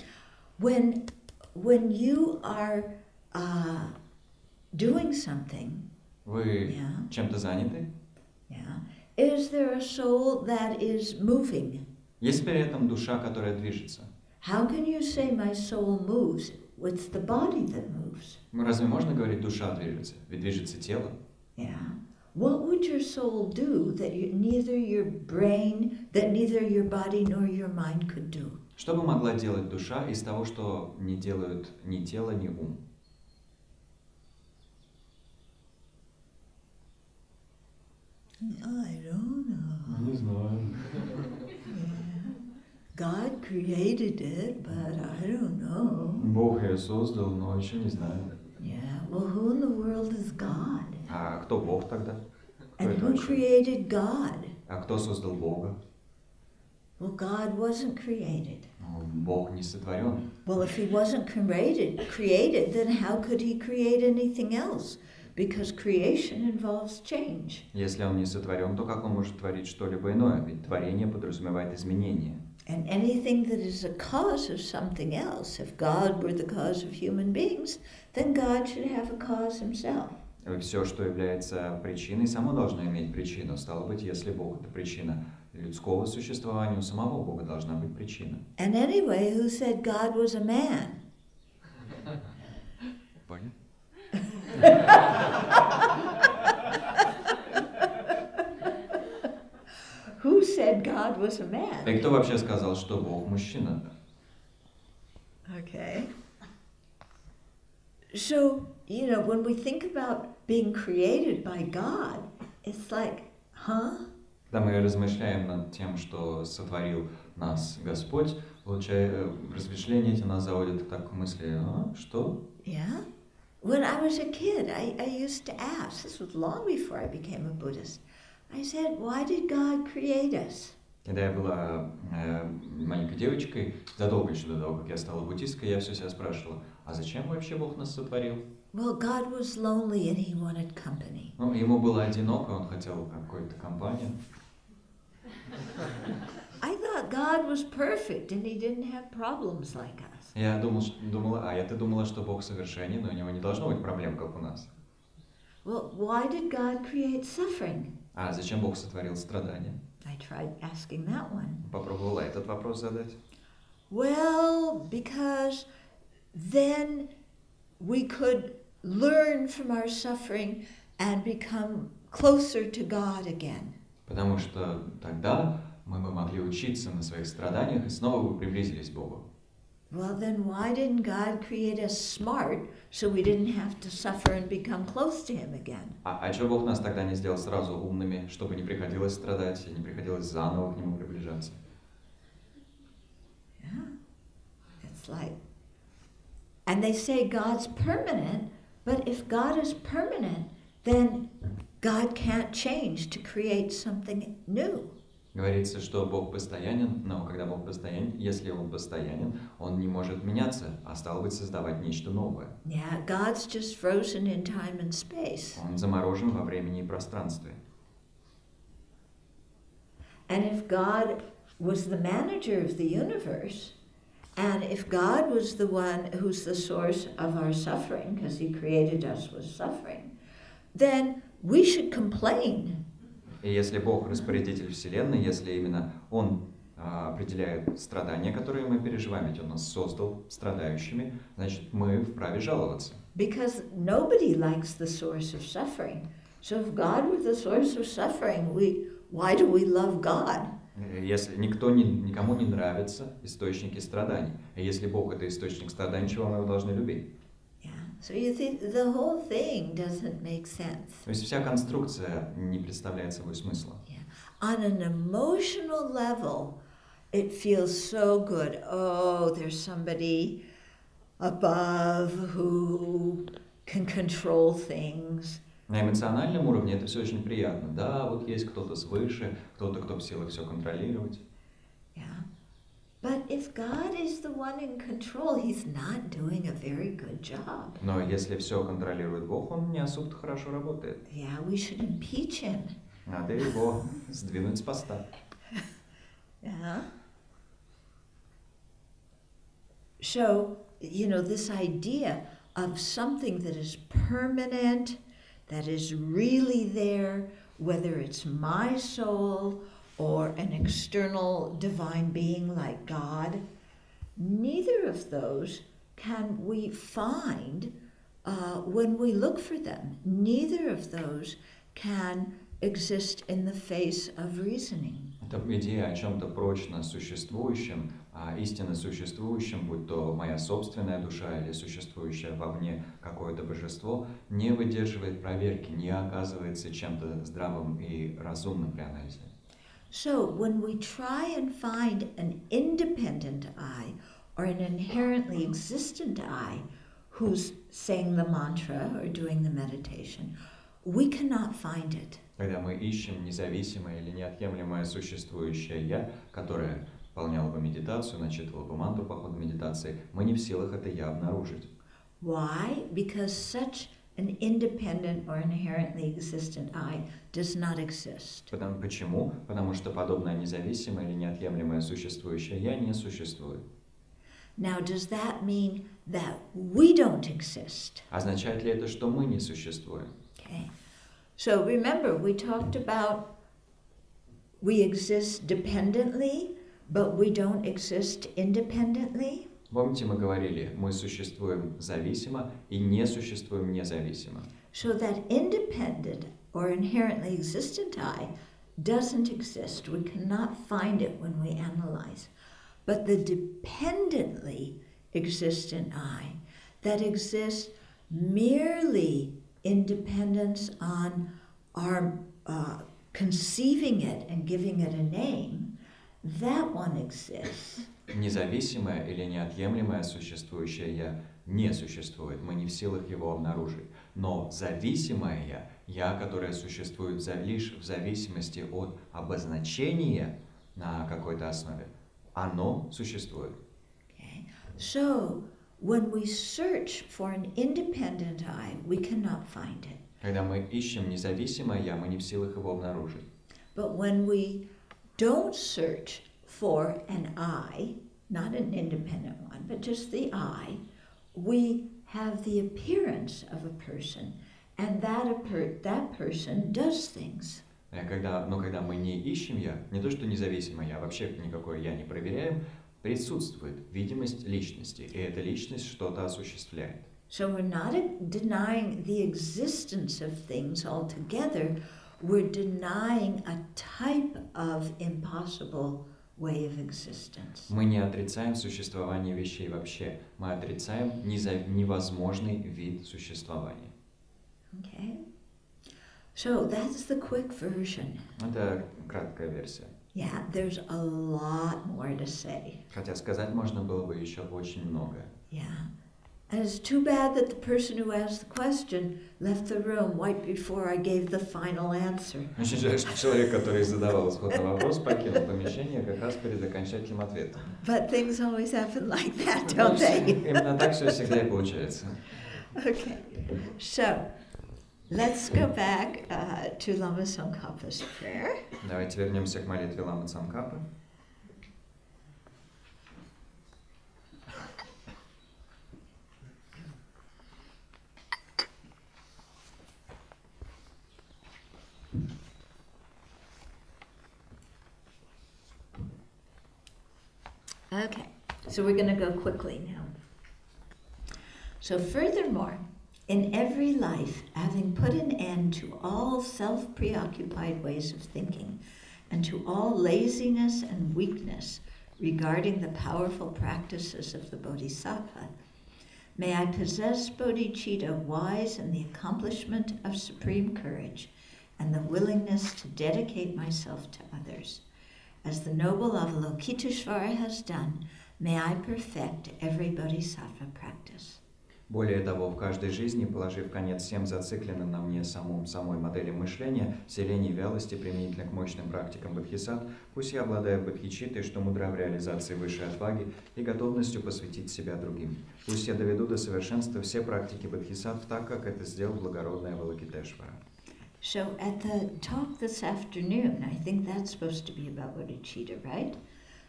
S1: When you are doing something,
S2: Вы
S1: yeah,
S2: чем-то заняты?
S1: yeah, is there a soul that is moving?
S2: Есть при этом душа, которая движется?
S1: How can you say my soul moves? It's the body that moves.
S2: Разве можно говорить, душа движется? Ведь движется тело.
S1: Yeah. What would your soul do that neither your body nor your mind could do?
S2: Что бы могла делать душа из того, что не делают ни тело, ни ум?
S1: I don't know.
S2: Не знаю.
S1: God created it, but I don't know.
S2: Бог ее создал, но еще не знаю.
S1: Yeah, well, who in the world is God?
S2: А кто Бог тогда? Кто
S1: And
S2: это
S1: who
S2: вообще?
S1: created God?
S2: А кто создал Бога?
S1: Well, God wasn't created.
S2: Ну, Бог не сотворен.
S1: Well, if he wasn't created, then how could he create anything else? Because creation involves change.
S2: Если он не сотворен, то как он может творить что-либо иное? Ведь творение подразумевает изменение.
S1: And anything that is a cause of something else, if God were the cause of human beings, then God should have a cause himself.
S2: И все, что является причиной, само должно иметь причину. Стало быть, если Бог — это причина людского существования, у самого Бога должна быть причина.
S1: And anyway, who said God was a man?
S2: Понял?
S1: Who said God was a man?
S2: И кто вообще сказал, что Бог мужчина?
S1: Okay. So, when we think about being created by God, it's like, huh?
S2: Когда мы размышляем над тем, что сотворил нас Господь, размышления эти нас заводят так к мысли, что?
S1: Yeah. When I was a kid, I used to ask, this was long before I became a Buddhist, I said, why did God create us?
S2: Когда я была маленькой девочкой, задолго еще до того, как я стала буддисткой, я все себя спрашивала, а зачем вообще Бог нас сотворил?
S1: Well, God was lonely and he wanted company.
S2: Ну, ему было одиноко, он хотел какую-то компанию.
S1: I thought God was perfect and he didn't have problems like us.
S2: Я я-то думала, что Бог совершенен, но у него не должно быть проблем, как у нас.
S1: Well, why did God create suffering?
S2: А зачем Бог сотворил страдания?
S1: I tried asking that one.
S2: Попробовала этот вопрос задать.
S1: Well, because then we could learn from our suffering and become closer to God again.
S2: Потому что тогда мы бы могли учиться на своих страданиях и снова бы приблизились к Богу.
S1: Well, then why didn't God create us smart so we didn't have to suffer and become close to Him again?
S2: А что Бог нас тогда не сделал сразу умными, чтобы не приходилось страдать и не приходилось заново к Нему приближаться?
S1: Yeah, it's like, and they say God's permanent, but if God is permanent, then God can't change to create something new.
S2: Говорится, что Бог постоянен, но когда Бог постоянен, если Он постоянен, Он не может меняться, а стало быть создавать нечто новое.
S1: Yeah, God's just frozen in time and space.
S2: Он заморожен во времени и пространстве.
S1: And if God was the manager of the universe, and if God was the one who's the source of our suffering, because He created us with suffering, then we should complain.
S2: И если Бог распорядитель Вселенной, если именно Он определяет страдания, которые мы переживаем, ведь Он нас создал страдающими, значит, мы вправе жаловаться.
S1: Because nobody likes the source of suffering. So if God were the source of suffering, why do we love God?
S2: Если никому не нравятся источники страданий, и если Бог — это источник страданий, чего мы его должны любить?
S1: So you think the whole thing doesn't make sense.
S2: То есть вся конструкция не представляет собой смысла.
S1: Yeah. on an emotional level, it feels so good. Oh, there's somebody above who can control things.
S2: На эмоциональном уровне это все очень приятно. Да, вот есть кто-то свыше, кто-то, кто в силах все контролировать.
S1: Yeah. But if God is the one in control, He's not doing a very good job.
S2: Но если все контролирует Бог, Он не особо хорошо работает.
S1: Yeah, we should impeach Him.
S2: Надо его сдвинуть с поста.
S1: Yeah. So, you know, this idea of something that is permanent, that is really there, whether it's my soul or an external divine being like God, neither of those can we find when we look for them. Neither of those can exist in the face of reasoning.
S2: Это идея о чем-то прочно существующем, истинно существующем, будь то моя собственная душа или существующее вовне какое-то божество, не выдерживает проверки, не оказывается чем-то здравым и разумным при анализе.
S1: So when we try and find an independent I or an inherently existent I who's saying the mantra or doing the meditation, we cannot find it.
S2: Когда мы ищем независимое или неотъемлемое существующее «я», которое выполняло бы медитацию, начитывало бы мантру по ходу медитации, мы не в силах это «я» обнаружить.
S1: Why? Because such an independent or inherently existent I does not exist.
S2: Почему? Потому что подобное независимое или неотъемлемое существующее «я» не существует.
S1: Now, does that mean that we don't exist?
S2: Означает ли это, что мы не существуем?
S1: Okay. So remember, we talked about we exist dependently, but we don't exist independently.
S2: Помните, мы говорили, мы существуем зависимо и не существуем независимо.
S1: So that independent or inherently existent I doesn't exist. We cannot find it when we analyze. But the dependently existent I that exists merely in dependence on our conceiving it and giving it a name, that one exists.
S2: Независимое или неотъемлемое существующее «я» не существует, мы не в силах его обнаружить. Но зависимое «я», которое существует лишь в зависимости от обозначения на какой-то основе, оно существует.
S1: Okay. So, when we search for an independent I, we cannot find it.
S2: Когда мы ищем независимое «я», мы не в силах его обнаружить.
S1: But when we don't search for an I, not an independent one, but just the I, we have the appearance of a person, and that person does things.
S2: Но когда мы не ищем «я», не то что независимое «я», вообще никакое «я» не проверяем, присутствует видимость личности, и эта личность что-то осуществляет.
S1: So we're not denying the existence of things altogether, we're denying a type of impossible way of existence.
S2: Мы не отрицаем существование вещей вообще, мы отрицаем невозможный вид существования.
S1: Okay? So that's the quick version.
S2: Это краткая версия.
S1: Yeah, there's a lot more to say.
S2: Хотя сказать можно было бы еще очень многое.
S1: Yeah. And it's too bad that the person who asked the question left the room right before I gave the final answer.
S2: Очень жаль, что человек, который задавал исходный вопрос, покинул помещение как раз перед окончательным ответом.
S1: But things always happen like that, don't they?
S2: Именно так все всегда и получается.
S1: Okay. So, let's go back to Lama Tsongkhapa's prayer.
S2: Давайте вернемся к молитве Ламы Цангкапы.
S1: Okay, so we're going to go quickly now. So furthermore, in every life, having put an end to all self-preoccupied ways of thinking and to all laziness and weakness regarding the powerful practices of the Bodhisattva, may I possess bodhicitta wise in the accomplishment of supreme courage and the willingness to dedicate myself to others. As the noble Avalokiteshvara has done, may I perfect every bodhisattva practice.
S2: Более того, в каждой жизни, положив конец всем зацикленным на мне самой модели мышления, селении вялости применительно к мощным практикам бодхисаттв, пусть я обладаю бодхичиттой, что мудра в реализации высшей отваги и готовностью посвятить себя другим. Пусть я доведу до совершенства все практики бодхисаттв так, как это сделал благородный Авалокитешвара.
S1: So at the talk this afternoon, I think that's supposed to be about bodhicitta, right?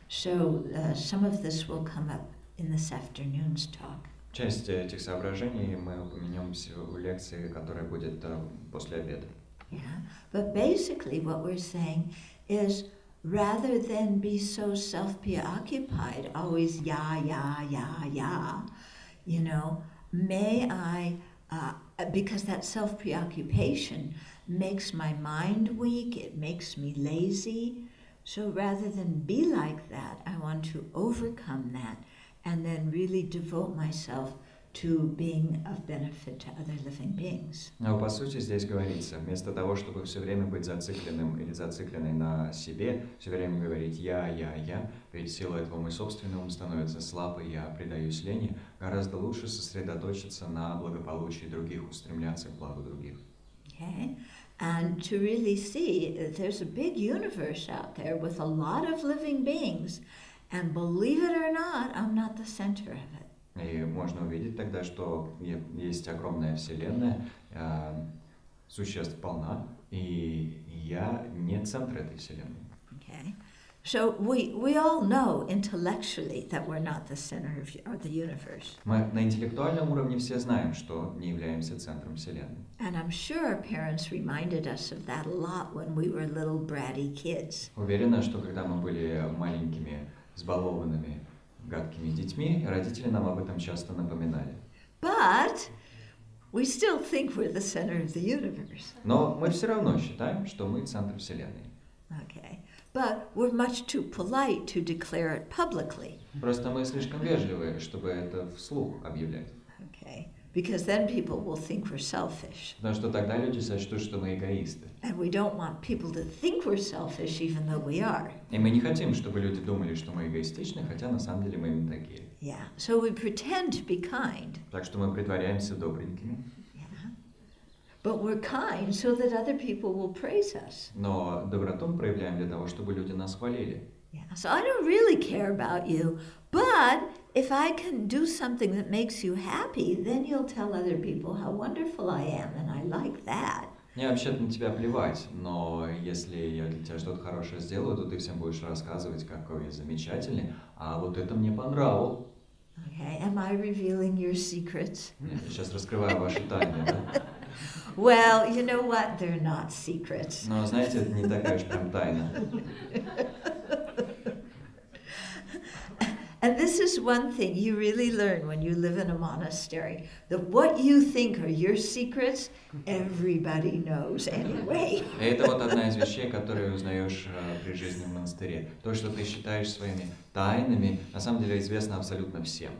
S1: So some of this will come up in this afternoon's talk.
S2: Часть этих соображений мы упомянем в лекции, которая будет после обеда.
S1: Yeah, but basically what we're saying is rather than be so self-preoccupied, always ya, you know, may I, because that self-preoccupation makes my mind weak, it makes me lazy. So rather than be like that, I want to overcome that and then really devote myself to being of benefit to other living beings.
S2: Но по сути здесь говорится, вместо того, чтобы все время быть зацикленным или зацикленной на себе, все время говорить я, ведь сила этого мой собственный ум становится слаб, и я предаюсь лени, гораздо лучше сосредоточиться на благополучии других, устремляться к благу других.
S1: Okay? And to really see there's a big universe out there with a lot of living beings, and believe it or not, I'm not the center of it.
S2: И можно увидеть тогда, что есть огромная вселенная, существ полна, и я не центр этой вселенной.
S1: Okay. So we all know intellectually that we're not the center of the universe.
S2: Мы на интеллектуальном уровне все знаем, что не являемся центром вселенной.
S1: And I'm sure our parents reminded us of that a lot when we were little bratty kids.
S2: Уверена, что когда мы были маленькими, избалованными, гадкими детьми, родители нам об этом часто напоминали.
S1: But we still think we're the center of the universe.
S2: Но мы все равно считаем, что мы центр вселенной.
S1: Okay. But we're much too polite to declare it publicly.
S2: Просто мы слишком вежливые, чтобы это вслух объявлять.
S1: Okay. Because then people will think we're selfish.
S2: Потому что тогда люди сочтут, что мы эгоисты.
S1: And we don't want people to think we're selfish, even though we are.
S2: И мы не хотим, чтобы люди думали, что мы эгоистичны, хотя на самом деле мы именно такие.
S1: Yeah. So we pretend to be kind.
S2: Так что мы притворяемся добренькими.
S1: But we're kind so that other people will praise us.
S2: Но доброту мы проявляем для того, чтобы люди нас хвалили.
S1: Yeah. So I don't really care about you, but if I can do something that makes you happy, then you'll tell other people how wonderful I am, and I like that.
S2: Мне вообще-то на тебя плевать, но если я для тебя что-то хорошее сделаю, то ты всем будешь рассказывать, какой я замечательный, а вот это мне понравилось.
S1: Okay. Am I revealing your secrets?
S2: Я сейчас раскрываю ваши тайны, да?
S1: Well, you know what? They're not secrets.
S2: Но, знаете, это не такая уж прям тайна.
S1: And this is one thing you really learn when you live in a monastery, that what you think are your secrets, everybody knows anyway.
S2: И это вот одна из вещей, которые узнаешь при жизни в монастыре. То, что ты считаешь своими тайнами, на самом деле известно абсолютно всем.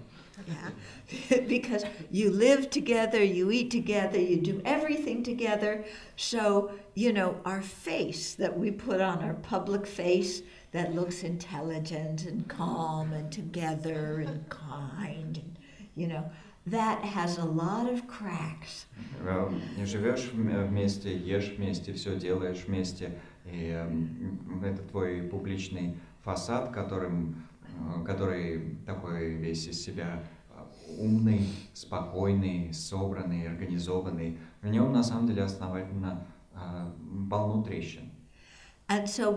S1: Yeah, because you live together, you eat together, you do everything together. So, you know, our face that we put on, our public face that looks intelligent and calm and together and kind, and, you know, that has a lot of cracks.
S2: Живешь вместе, ешь вместе, все делаешь вместе, и это твой публичный фасад, который такой весь из себя умный, спокойный, собранный, организованный. В нем на самом деле основательно полно трещин.
S1: And so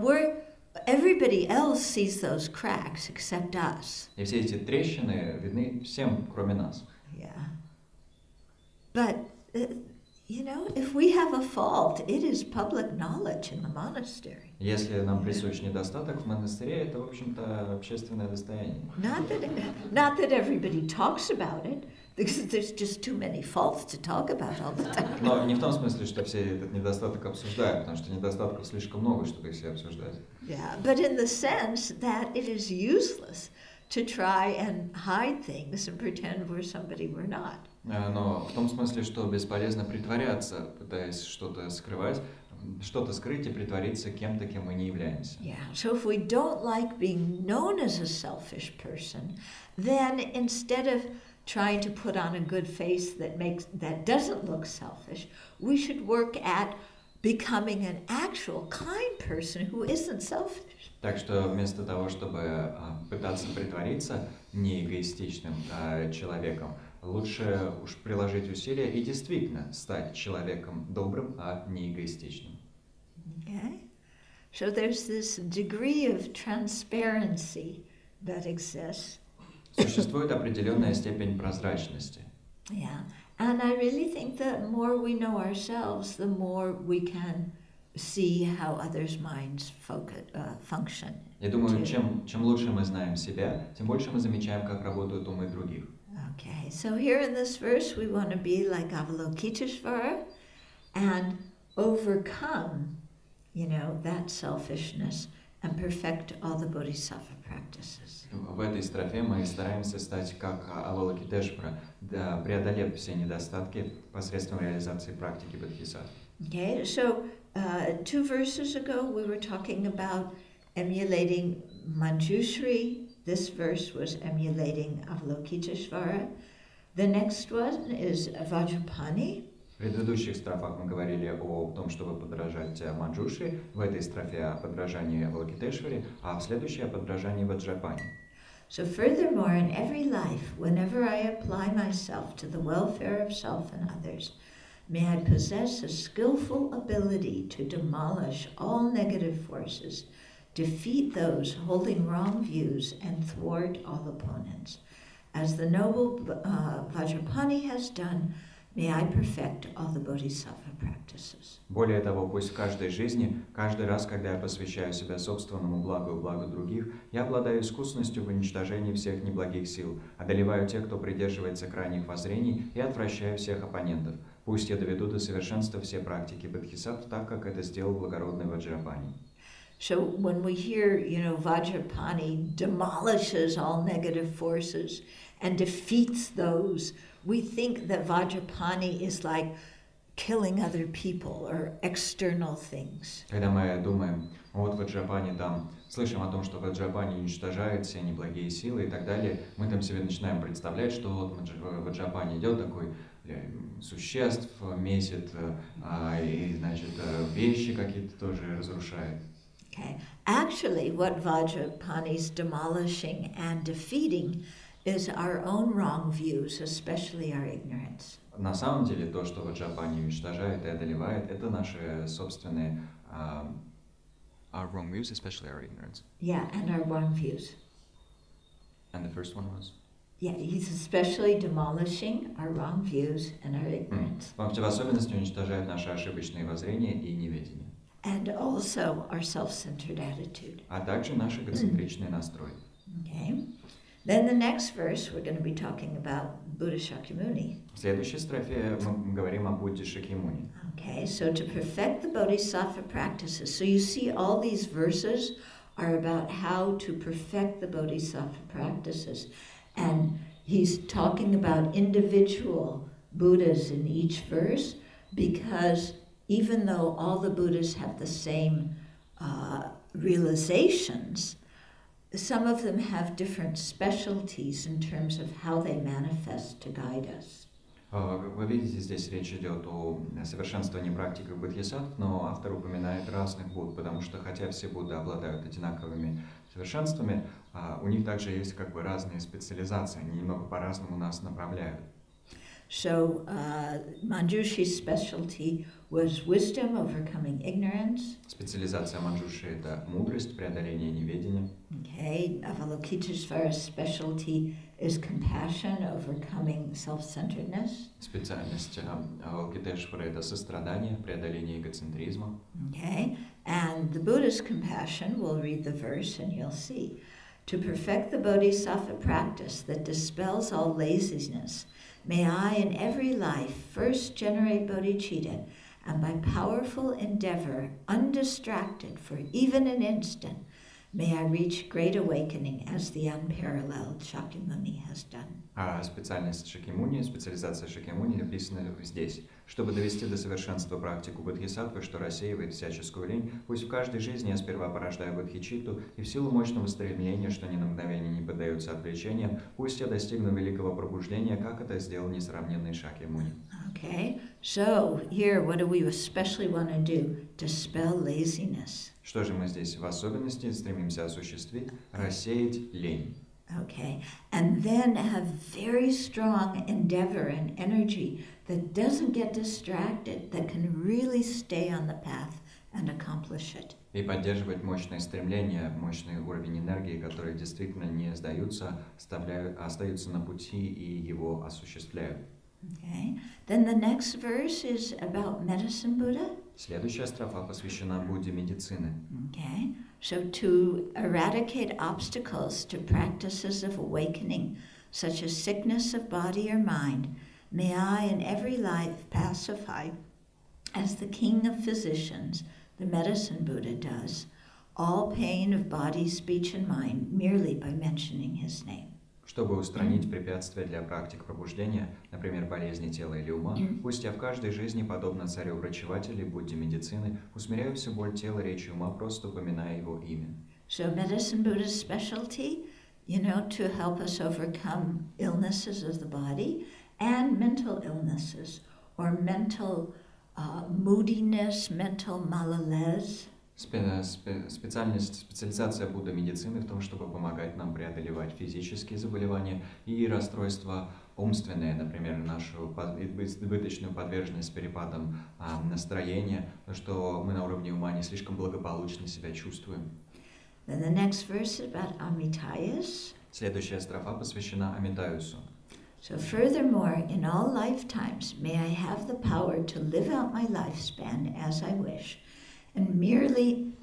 S1: everybody else sees those cracks except us.
S2: И все эти трещины видны всем, кроме нас.
S1: Yeah. But you know, if we have a fault, it is public knowledge in the monastery.
S2: Если нам присущ недостаток в монастыре, это, в общем-то, общественное достояние.
S1: Not that everybody talks about it, because there's just too many faults to talk about all the time.
S2: Но не в том смысле, что все этот недостаток обсуждают, потому что недостатков слишком много, чтобы их все обсуждать.
S1: Yeah, but in the sense that it is useless to try and hide things and pretend we're somebody we're not.
S2: Но в том смысле, что бесполезно притворяться, пытаясь что-то скрывать, что-то скрыть и притвориться кем-то, кем мы не являемся.
S1: Yeah, so if we don't like being known as a selfish person, then instead of trying to put on a good face that doesn't look selfish, we should work at becoming an actual kind person who isn't selfish.
S2: Так что вместо того, чтобы пытаться притвориться неэгоистичным человеком, лучше уж приложить усилия и действительно стать человеком добрым, а не эгоистичным.
S1: Okay? So there's this degree of transparency that exists.
S2: Существует определенная степень прозрачности.
S1: Yeah, and I really think that the more we know ourselves, the more we can see how others' minds function.
S2: Я думаю, чем лучше мы знаем себя, тем больше мы замечаем, как работают умы других.
S1: Okay, so here in this verse we want to be like Avalokiteshvara and overcome, that selfishness and perfect all the bodhisattva practices.
S2: В этой строфе мы стараемся стать как Авалокитешвара, преодолев все недостатки посредством реализации практики Бодхисаттвы.
S1: Okay, so 2 verses ago we were talking about emulating Manjushri. This verse was emulating Avalokiteshvara. The next one is Vajrapani.
S2: В предыдущих строфах мы говорили о том, чтобы подражать Манджушри, в этой строфе о подражании Авалокитешваре, а в следующей о подражании Ваджрапани.
S1: So furthermore, in every life, whenever I apply myself to the welfare of self and others, may I possess a skillful ability to demolish all negative forces, defeat those holding wrong views, and thwart all opponents. As the noble Vajrapani has done, may I perfect all the bodhisattva practices.
S2: Более того, пусть в каждой жизни, каждый раз, когда я посвящаю себя собственному благу и благу других, я обладаю искусностью в уничтожении всех неблагих сил, одолеваю тех, кто придерживается крайних воззрений, и отвращаю всех оппонентов. Пусть я доведу до совершенства все практики бодхисаттв, так как это сделал благородный Ваджрапани.
S1: So when we hear, Vajrapani demolishes all negative forces and defeats those, we think that Vajrapani is like killing other people or external things.
S2: Когда мы думаем, Ваджрапани слышим о том, что Ваджрапани уничтожает все неблагие силы и так далее, мы там себе начинаем представлять, что Ваджрапани идет такой, существ месяц, и, вещи какие-то тоже разрушает.
S1: Okay. Actually, what Vajrapani's demolishing and defeating is our own wrong views, especially our ignorance.
S2: На самом деле, то, что Ваджрапани уничтожает и одолевает, это наши собственные our wrong views, especially our ignorance.
S1: Yeah, and our wrong views.
S2: And the first one was?
S1: Yeah, he's especially demolishing our wrong views and our ignorance.
S2: Он в особенности уничтожает наши ошибочные воззрения и неведение.
S1: And also our self-centered attitude.
S2: А также наш эгоцентричный настрой.
S1: Okay. Then the next verse we're going to be talking about Buddha Shakyamuni.
S2: В следующей строфе мы говорим о Будде Шакьямуни.
S1: Okay, so to perfect the bodhisattva practices. So you see all these verses are about how to perfect the bodhisattva practices. And he's talking about individual Buddhas in each verse because even though all the Buddhas have the same realizations, some of them have different specialties in terms of how they manifest to guide us.
S2: Как вы видите, здесь речь идет о совершенствовании практики бодхисаттв, но автор упоминает разных Будд, потому что хотя все Будды обладают одинаковыми совершенствами, у них также есть разные специализации, они немного по-разному нас направляют.
S1: So Manjushi's specialty was wisdom, overcoming ignorance.
S2: Специализация Манджуши – это мудрость, преодоление неведения.
S1: Okay, Avalokiteshvara's specialty is compassion, overcoming self-centeredness.
S2: Специальность Авалокитешвара – это сострадание, преодоление эгоцентризма.
S1: Okay, and the Buddha's compassion, we'll read the verse and you'll see. To perfect the bodhisattva practice that dispels all laziness, may I in every life first generate bodhicitta, and by powerful endeavor, undistracted for even an instant, may I reach great awakening as the unparalleled Shakyamuni has done.
S2: А специальность Шакьямуни, специализация Шакьямуни написана здесь. Чтобы довести до совершенства практику бодхисаттвы, что рассеивает всяческую лень, пусть в каждой жизни я сперва порождаю бодхичитту, и в силу мощного стремления, что ни на мгновение не поддается отвлечениям, пусть я достигну великого пробуждения, как это сделал несравненный Шакьямуни.
S1: Okay, so here what do we especially want to do? Dispel laziness.
S2: Что же мы здесь в особенности стремимся осуществить? Рассеять лень.
S1: Okay, and then have very strong endeavor and energy that doesn't get distracted, that can really stay on the path and accomplish it.
S2: И поддерживать мощное стремление, мощный уровень энергии, которые действительно не сдаются, остаются на пути и его осуществляют.
S1: Okay, then the next verse is about medicine Buddha.
S2: Следующая строфа посвящена Будде медицины.
S1: Okay, so to eradicate obstacles to practices of awakening, such as sickness of body or mind, may I in every life pacify, as the king of physicians, the medicine Buddha does, all pain of body, speech and mind merely by mentioning his name.
S2: Чтобы устранить препятствия для практик пробуждения, например, болезни тела или ума, пусть я в каждой жизни, подобно царю-врачевателю Будде медицины, усмиряю всю боль тела, речи и ума, просто упоминая его имя.
S1: So medicine Buddha's specialty, to help us overcome illnesses of the body and mental illnesses or mental moodiness, mental malaise.
S2: Специализация Будда медицины в том, чтобы помогать нам преодолевать физические заболевания и расстройства умственные, например, нашу избыточную подверженность перепадам настроения, то, что мы на уровне ума не слишком благополучно себя чувствуем.
S1: Then the next verse is about Amitayus.
S2: Следующая строфа посвящена Амитаюсу.
S1: So furthermore, in all lifetimes, may I have the power to live out my lifespan as I wish, and merely,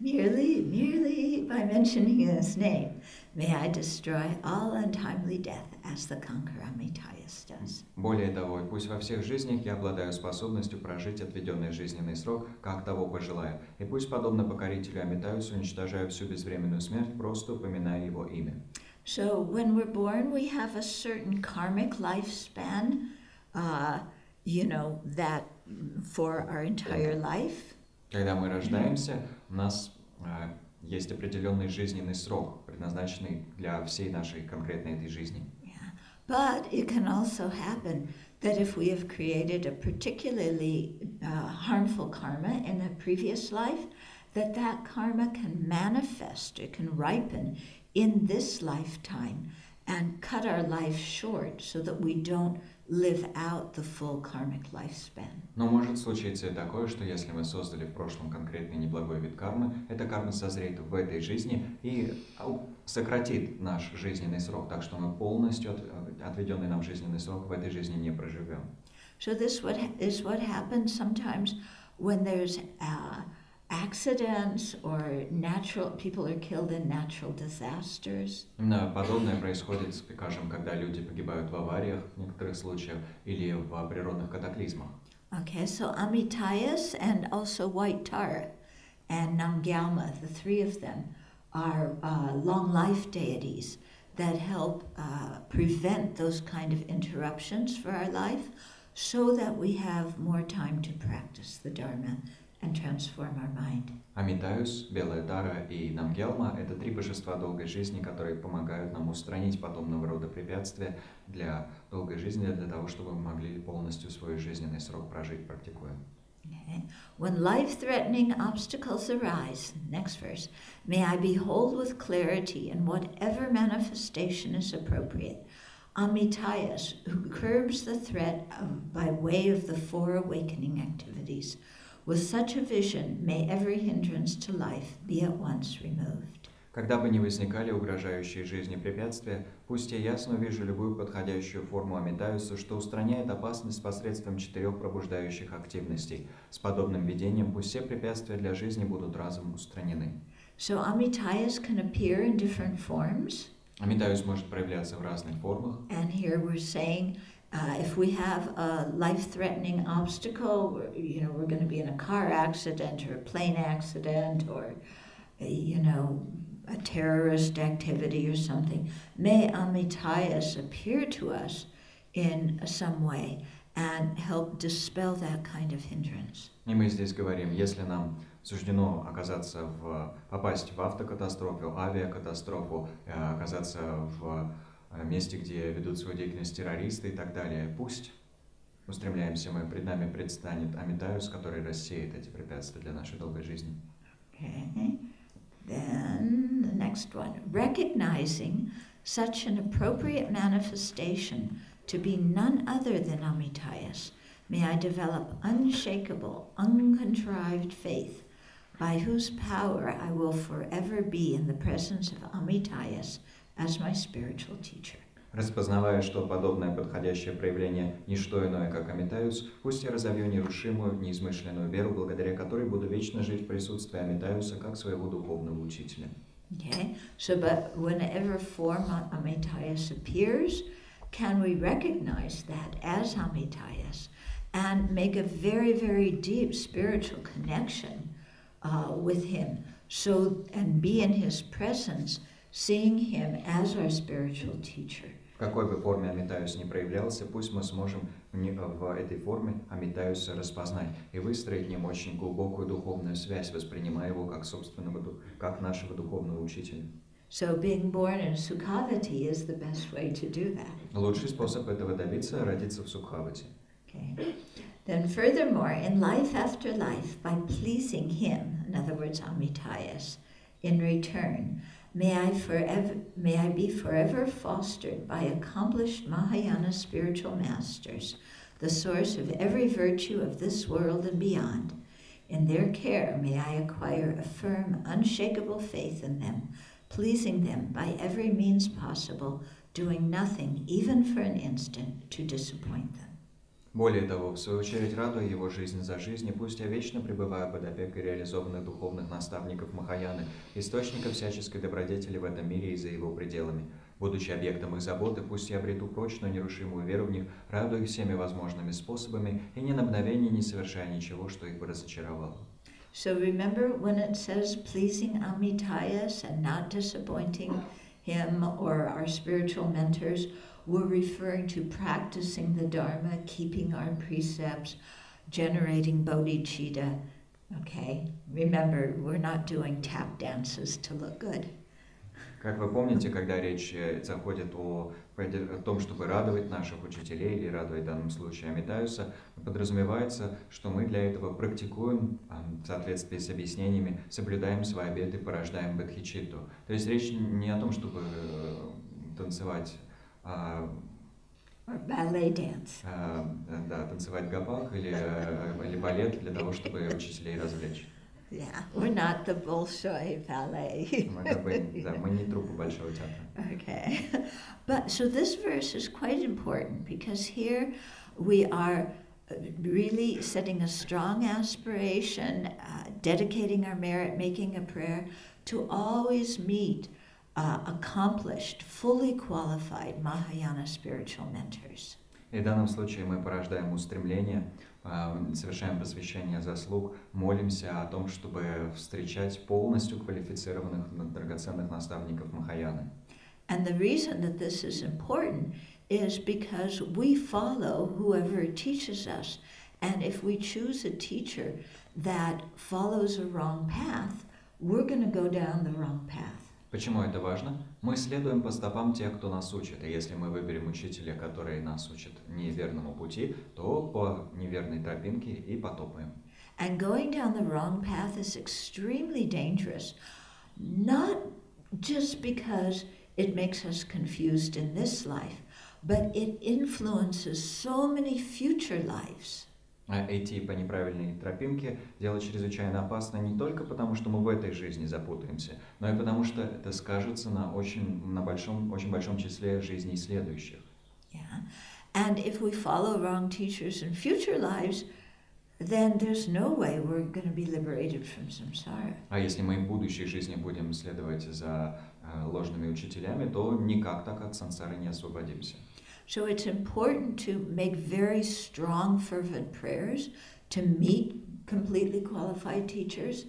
S1: merely by mentioning his name, may I destroy all untimely death as the conqueror Amitayus does.
S2: Более того, пусть во всех жизнях я обладаю способностью прожить отведенный жизненный срок, как того пожелаю, и пусть, подобно покорителю Амитаюсу, уничтожаю всю безвременную смерть, просто упоминая его имя.
S1: So when we're born, we have a certain karmic lifespan, that for our entire life.
S2: Когда мы рождаемся, у нас есть определенный жизненный срок, предназначенный для всей нашей конкретной этой жизни.
S1: Yeah. But it can also happen that if we have created a particularly harmful karma in a previous life, that karma can manifest, it can ripen in this lifetime and cut our life short so that we don't live out the full karmic lifespan.
S2: Но может случиться и такое, что если мы создали в прошлом конкретный неблагой вид кармы, эта карма созреет в этой жизни и сократит наш жизненный срок, так что мы полностью отведенный нам жизненный срок в этой жизни не проживем.
S1: So this is what happens sometimes when there's accidents or people are killed in natural disasters.
S2: Именно подобное происходит, скажем, когда люди погибают в авариях в некоторых случаях или в природных катаклизмах.
S1: Okay, so Amitayus and also White Tara and Namgyalma, the three of them, are long life deities that help prevent those kind of interruptions for our life so that we have more time to practice the Dharma and transform our mind.
S2: Амитаюс, Белая Тара и Намгьялма – это три божества долгой жизни, которые помогают нам устранить подобного рода препятствия для долгой жизни, для того, чтобы мы могли полностью свой жизненный срок прожить, практикуя.
S1: Okay. When life-threatening obstacles arise, next verse, may I behold with clarity in whatever manifestation is appropriate, Amitayus, who curbs the threat by way of the four awakening activities. With such a vision, may every hindrance to life be at once removed.
S2: Когда бы ни возникали угрожающие жизни препятствия, пусть я ясно увижу любую подходящую форму Амитаюса, что устраняет опасность посредством 4 пробуждающих активностей. С подобным видением пусть все препятствия для жизни будут разом устранены.
S1: So Amitayus can appear in different forms.
S2: Амитаюс может проявляться в разных формах.
S1: And here we're saying If we have a life-threatening obstacle, we're going to be in a car accident or a plane accident or, a terrorist activity or something, may Amitayas appear to us in some way and help dispel that kind of hindrance.
S2: И мы здесь говорим, если нам суждено попасть в автокатастрофу, авиакатастрофу, оказаться в месте, где ведут свою деятельность террористы и так далее, пусть устремляемся мы, пред нами предстанет Амитайус, который рассеет эти препятствия для нашей долгой жизни.
S1: Okay. Then the next one, recognizing such an appropriate manifestation to be none other than Amitayus, may I develop unshakable, uncontrived faith, by whose power I will forever be in the presence of Amitayus as my spiritual teacher.
S2: Распознавая, что подобное подходящее проявление – ничто иное, как Амитайус, пусть я разовью нерушимую, неизмышленную веру, благодаря которой буду вечно жить в присутствии Амитайуса как своего духовного учителя.
S1: Okay, so but whenever form Amitayus appears, can we recognize that as Amitayus and make a very, very deep spiritual connection with him, and be in his presence, seeing him as our spiritual teacher.
S2: В какой бы форме Амитайус ни проявлялся, пусть мы сможем в этой форме Амитайуса распознать и выстроить с ним очень глубокую духовную связь, воспринимая его как нашего духовного учителя.
S1: So being born in Sukhavati is the best way to do that.
S2: Лучший способ этого добиться – родиться в Сукхавати.
S1: Okay. Then furthermore, in life after life, by pleasing him, in other words, Amitayus, in return, may I be forever fostered by accomplished Mahayana spiritual masters, the source of every virtue of this world and beyond. In their care may I acquire a firm, unshakable faith in them, pleasing them by every means possible, doing nothing, even for an instant, to disappoint them.
S2: Более того, в свою очередь, радуя его жизнь за жизнь, пусть я вечно пребываю под опекой реализованных духовных наставников Махаяны, источников всяческой добродетели в этом мире и за его пределами. Будучи объектом их заботы, пусть я обрету прочную, нерушимую веру в них, радуя их всеми возможными способами и ни на мгновение не совершая ничего, что их бы разочаровало.
S1: So remember when it says pleasing Amitayus and not disappointing him or our spiritual mentors, we're referring to practicing the Dharma, keeping our precepts, generating bodhicitta. Okay? Remember, we're not doing tap dances to look good.
S2: Как вы помните, когда речь заходит о том, чтобы радовать наших учителей или радовать в данном случае Амитайуса, подразумевается, что мы для этого практикуем в соответствии с объяснениями, соблюдаем свои обеты, порождаем бодхичитту. То есть речь не о том, чтобы танцевать
S1: ballet dance.
S2: Танцевать гопак или балет для того, чтобы учителей развлечь.
S1: Yeah, we're not the Bolshoi ballet.
S2: Мы не труппа Большого театра.
S1: Okay, but so this verse is quite important because here we are really setting a strong aspiration, dedicating our merit, making a prayer to always meet accomplished, fully qualified Mahayana spiritual mentors.
S2: И в данном случае мы порождаем устремление, совершаем посвящение заслуг, молимся о том, чтобы встречать полностью квалифицированных, драгоценных наставников Махаяны.
S1: And the reason that this is important is because we follow whoever teaches us. And if we choose a teacher that follows a wrong path, we're going to go down the wrong path.
S2: Почему это важно? Мы следуем по стопам тех, кто нас учит. И если мы выберем учителя, который нас учит неверному пути, то по неверной тропинке и потопаем.
S1: And going down the wrong path is extremely dangerous, not just because it makes us confused in this life, but it influences so many future lives.
S2: Идти по неправильной тропинке – дело чрезвычайно опасно не только потому, что мы в этой жизни запутаемся, но и потому, что это скажется на очень большом числе жизней следующих.
S1: Yeah. And if we follow wrong teachers in future lives, then there's no way we're going to be liberated from samsara.
S2: А если мы в будущей жизни будем следовать за ложными учителями, то никак так от сансары не освободимся.
S1: So it's important to make very strong, fervent prayers, to meet completely qualified teachers,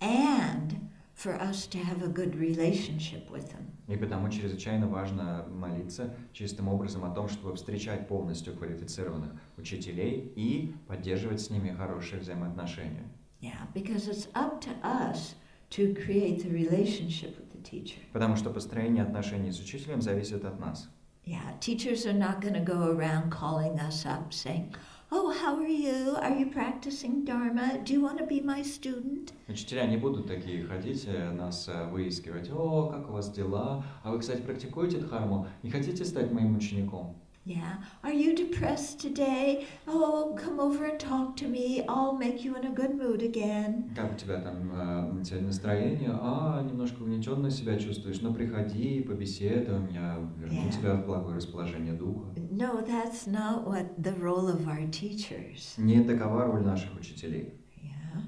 S1: and for us to have a good relationship with them.
S2: И потому чрезвычайно важно молиться чистым образом о том, чтобы встречать полностью квалифицированных учителей и поддерживать с ними хорошие взаимоотношения.
S1: Yeah, because it's up to us to create the relationship with the teacher.
S2: Потому что построение отношений с учителем зависит от нас.
S1: Yeah, teachers are not going to go around calling us up saying, "Oh, how are you? Are you practicing Dharma? Do you want to be my student?"
S2: Учителя не будут такие ходить, нас выискивать. О, как у вас дела? А вы, кстати, практикуете дхарму? Не хотите стать моим учеником?
S1: Yeah. Are you depressed today? Oh, come over and talk to me. I'll make you in a good mood again.
S2: Как у тебя там сегодня настроение? Немножко угнетенно себя чувствуешь. Ну, приходи, побеседуем, я верну тебя в благое расположение духа.
S1: No, that's not what the role of our teachers.
S2: Не такова роль наших учителей.
S1: Yeah.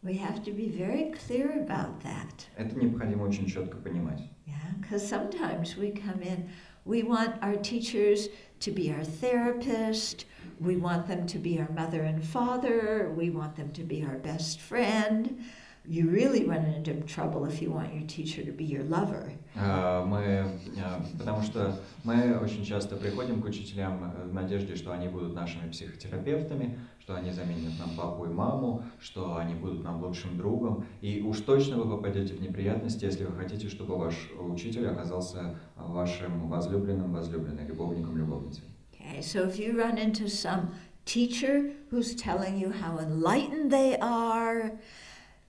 S1: We have to be very clear about that.
S2: Это необходимо очень четко понимать.
S1: Yeah, because sometimes we come in, we want our teachers to be our therapist, we want them to be our mother and father, we want them to be our best friend. You really run into trouble if you want your teacher to be your lover.
S2: Потому что мы очень часто приходим к учителям в надежде, что они будут нашими психотерапевтами, что они заменят нам папу и маму, что они будут нам лучшим другом. И уж точно вы попадете в неприятности, если вы хотите, чтобы ваш учитель оказался вашим возлюбленной, любовником-любовницей.
S1: Okay, so if you run into some teacher who's telling you how enlightened they are,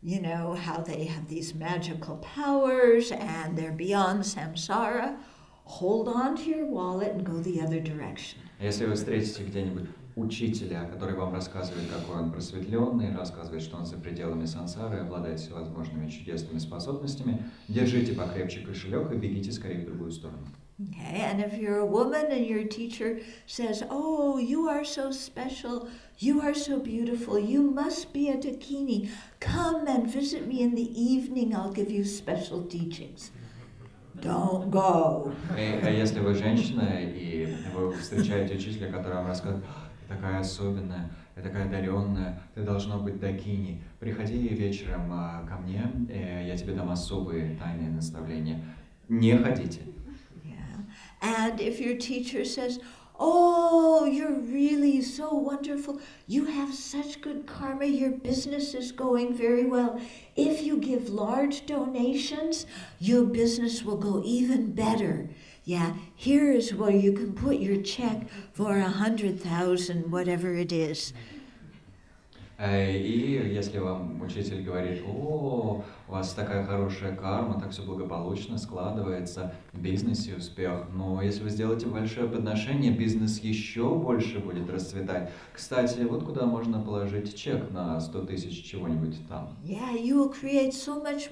S1: you know, how they have these magical powers and they're beyond samsara, hold on to your wallet and go the other direction.
S2: Если вы встретите где-нибудь учителя, который вам рассказывает, какой он просветленный, рассказывает, что он за пределами сансары, обладает всевозможными чудесными способностями, держите покрепче кошелек и бегите скорее в другую сторону.
S1: Okay, and if you're a woman and your teacher says, "Oh, you are so special, you are so beautiful, you must be a dakini. Come and visit me in the evening, I'll give you special teachings." Don't go.
S2: А если вы женщина, и вы встречаете учителя, который вам рассказывает: «Ты такая особенная, ты такая одаренная, ты должна быть дакини. Приходи вечером ко мне, я тебе дам особые тайные наставления». Не ходите.
S1: And if your teacher says, "Oh, you're really so wonderful, you have such good karma, your business is going very well. If you give large donations, your business will go even better. Yeah, here is where you can put your check for 100,000, whatever it is."
S2: И если вам учитель говорит: «О, у вас такая хорошая карма, так все благополучно складывается, в бизнесе успех, но если вы сделаете большое подношение, бизнес еще больше будет расцветать. Кстати, вот куда можно положить чек на 100 тысяч чего-нибудь там».
S1: Yeah, you will create so much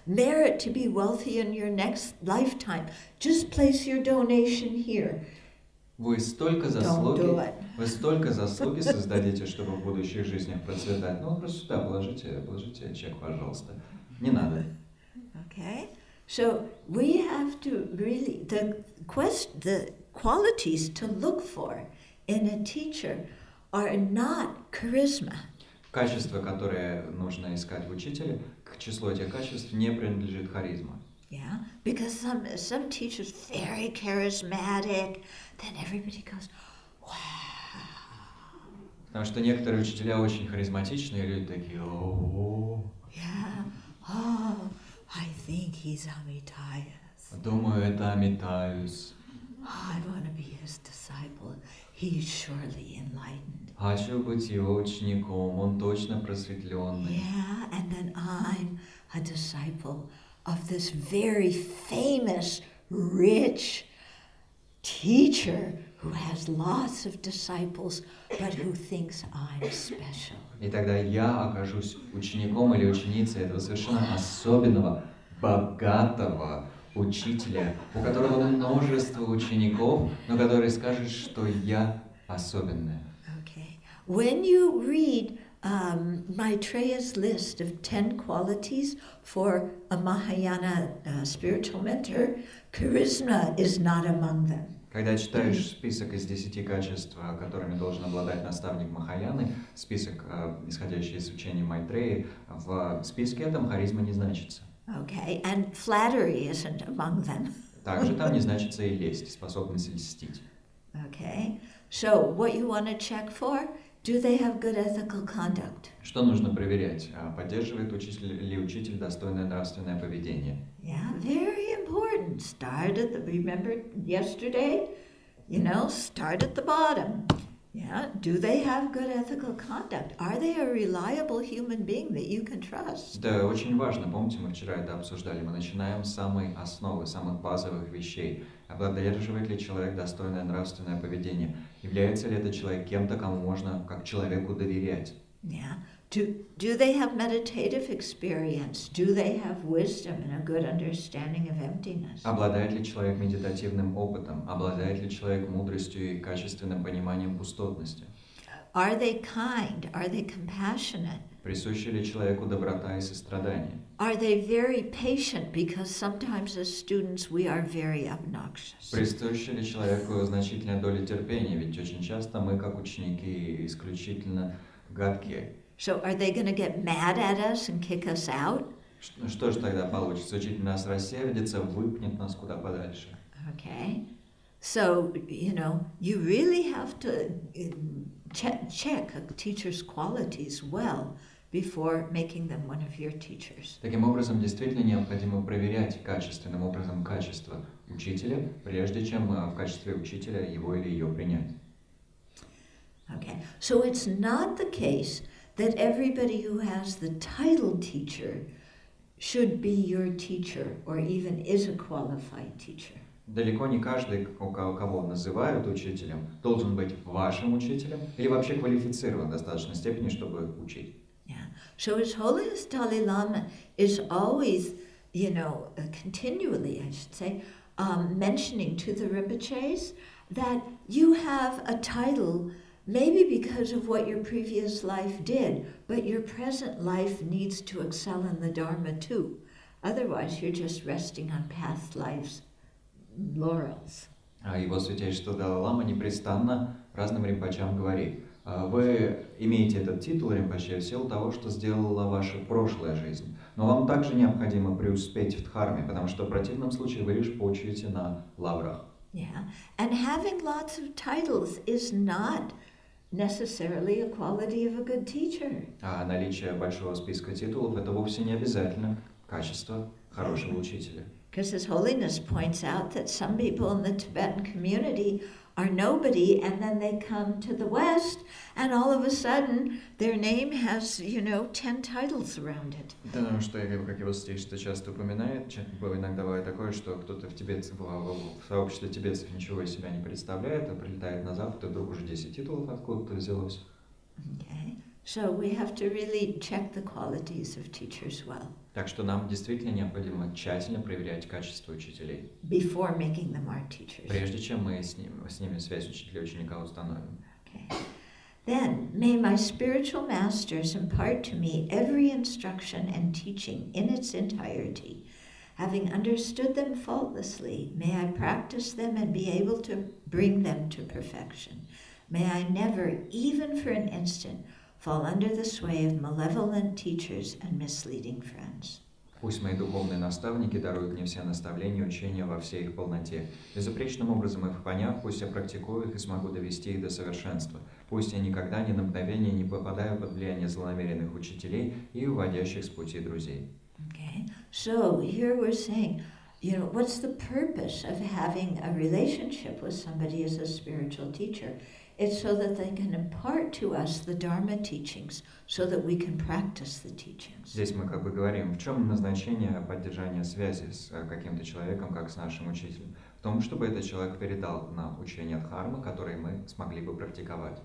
S1: merit to be wealthy in your next lifetime. Just place your donation here.
S2: Вы столько заслуги создадите, чтобы в будущих жизнях процветать. Ну, просто сюда положите чек, пожалуйста. Не надо.
S1: Okay, so we have to really, the qualities to look for in a teacher are not charisma.
S2: Качества, которые нужно искать в учителе, к числу этих качеств не принадлежит харизма.
S1: Yeah, because some teachers very charismatic, then everybody goes, wow.
S2: Потому что некоторые учителя очень харизматичные, люди такие: «О-о-о».
S1: Yeah, oh, I think he's Amitaus.
S2: Думаю, это Амитавис.
S1: I want to be his disciple. He's surely enlightened.
S2: Хочу быть его учеником, он точно просветленный.
S1: Yeah, and then I'm a disciple of this very famous, rich teacher who has lots of disciples, but who thinks I'm special.
S2: И тогда я окажусь учеником или ученицей этого совершенно особенного, богатого учителя, у которого множество учеников, но который скажет, что я особенная.
S1: Okay. When you read Maitreya's list of 10 qualities for a Mahayana spiritual mentor, charisma is not among them.
S2: Когда читаешь список из 10 качеств, которыми должен обладать наставник Махаяны, список, исходящий из учения Майтреи, в списке этом харизма не значится.
S1: Okay, and flattery isn't among them.
S2: Также там не значится и лесть, способность льстить.
S1: Okay, so what you want to check for? Do they have good ethical conduct?
S2: Что нужно проверять? Поддерживает ли учитель достойное нравственное поведение?
S1: Yeah, very important. Remember yesterday? Start at the bottom. Yeah, do they have good ethical conduct? Are they a reliable human being that you can trust?
S2: Это очень важно. Помните, мы вчера это обсуждали. Мы начинаем с самой основы, самых базовых вещей. Поддерживает ли человек достойное нравственное поведение? Является ли этот человек кем-то, кому можно как человеку доверять?
S1: Yeah. Do they have meditative experience? Do they have wisdom and a good understanding of emptiness?
S2: Обладает ли человек медитативным опытом? Обладает ли человек мудростью и качественным пониманием пустотности?
S1: Are they kind? Are they compassionate?
S2: Присуща ли человеку доброта и сострадание?
S1: Are they very patient? Because sometimes as students we are very obnoxious.
S2: Присуща ли человеку значительная доля терпения? Ведь очень часто мы, как ученики, исключительно гадкие.
S1: So are they going to get mad at us and kick us out?
S2: Что же тогда получится? Учитель нас рассердится, выпнет нас куда подальше.
S1: Okay. So, you really have to check a teacher's qualities well before making them one of your teachers.
S2: Таким образом, действительно необходимо проверять качественным образом качество учителя, прежде чем в качестве учителя его или ее принять.
S1: Okay. So it's not the case that everybody who has the title teacher should be your teacher or even is a qualified teacher.
S2: Далеко не каждый, кого называют учителем, должен быть вашим учителем или вообще квалифицирован в достаточной степени, чтобы учить.
S1: Yeah. So His Holiness Dalai Lama is always, continually, I should say, mentioning to the Rinpoches that you have a title maybe because of what your previous life did, but your present life needs to excel in the Dharma too. Otherwise, you're just resting on past life's laurels.
S2: Его святейшество Далай-лама непрестанно разным римпочам говорит: вы имеете этот титул римпоче в силу того, что сделала ваша прошлая жизнь, но вам также необходимо преуспеть в дхарме, потому что в противном случае вы лишь почуете на лаврах.
S1: Yeah, and having lots of titles is not necessarily a quality of a good teacher.
S2: А наличие большого списка титулов — это вовсе не обязательно качество хорошего учителя.
S1: Because His Holiness points out that some people in the Tibetan community are nobody, and then they come to the West, and all of a sudden their name has, 10 titles around it.
S2: Потому что, как его святейшество часто упоминает, иногда бывает такое, что кто-то в сообществе тибетцев ничего из себя не представляет, а прилетает на Запад, и вдруг уже 10 титулов откуда-то взялось.
S1: Okay. So we have to really check the qualities of teachers well.
S2: Так что нам действительно необходимо тщательно проверять качество учителей.
S1: Before making them our teachers.
S2: Прежде чем мы с ними связь учителя и ученика установим.
S1: Okay. Then, may my spiritual masters impart to me every instruction and teaching in its entirety. Having understood them faultlessly, may I practice them and be able to bring them to perfection. May I never, even for an instant, fall under the sway of malevolent teachers and misleading friends.
S2: Пусть мои духовные наставники даруют мне все наставления и учения во всей их полноте. Безупречным образом их поняв, пусть я практикую их и смогу довести их до совершенства. Пусть я никогда ни на мгновение не попадаю под влияние злонамеренных учителей и уводящих с пути друзей.
S1: Okay, so here we're saying, what's the purpose of having a relationship with somebody as a spiritual teacher? It's so that they can impart to us the Dharma teachings, so that we can practice the teachings.
S2: Здесь мы говорим, в чем назначение поддержания связи с каким-то человеком, как с нашим учителем? В том, чтобы этот человек передал нам учение Дхармы, которые мы смогли бы практиковать.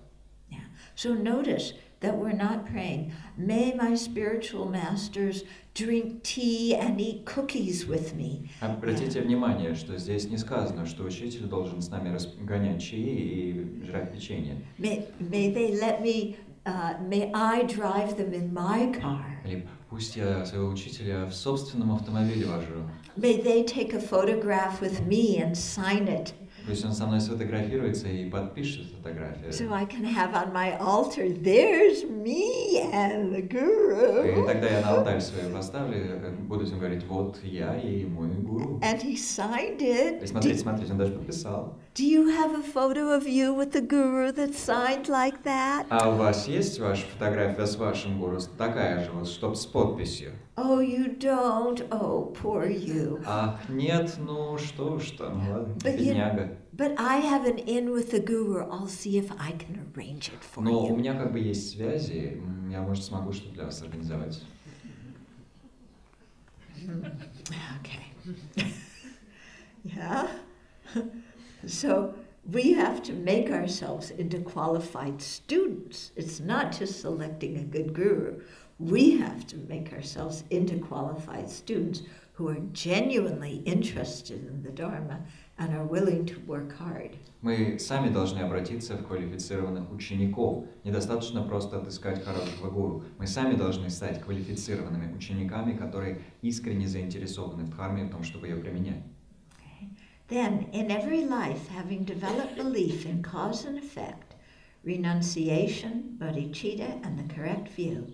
S1: Yeah. So notice that we're not praying, may my spiritual masters drink tea and eat cookies with me.
S2: Обратите внимание, что здесь не сказано, что учитель должен с нами разгонять чаи и жрать печенье.
S1: May they let me may I drive them in my car.
S2: Или пусть я своего учителя в собственном автомобиле вожу.
S1: May they take a photograph with me and sign it.
S2: Пусть он со мной сфотографируется и подпишет фотографию.
S1: So I can have on my altar, there's me and the guru.
S2: И тогда я на алтарь свой поставлю, буду им говорить, вот я и мой гуру.
S1: And he signed it.
S2: И смотрите, он даже подписал.
S1: Do you have a photo of you with the guru that's signed like that?
S2: А у вас есть ваша фотография с вашим гуру, такая же, вот, чтоб с подписью?
S1: Oh, you don't? Oh, poor you.
S2: Ах, нет, ну что ж там, ладно, бедняга.
S1: But I have an in with the guru. I'll see if I can arrange it for
S2: Но
S1: you.
S2: у меня как бы есть связи, я, может, смогу что-то для вас организовать.
S1: Okay. Yeah. So we have to make ourselves into qualified students. It's not just selecting a good guru. We have to make ourselves into qualified students who are genuinely interested in the Dharma and are willing to work hard.
S2: Мы сами должны обратиться в квалифицированных учеников. Недостаточно просто отыскать хорошего гуру. Мы сами должны стать квалифицированными учениками, которые искренне заинтересованы в дхарме и в том, чтобы ее применять.
S1: Then, in every life, having developed belief in cause and effect, renunciation, bodhicitta, and the correct view,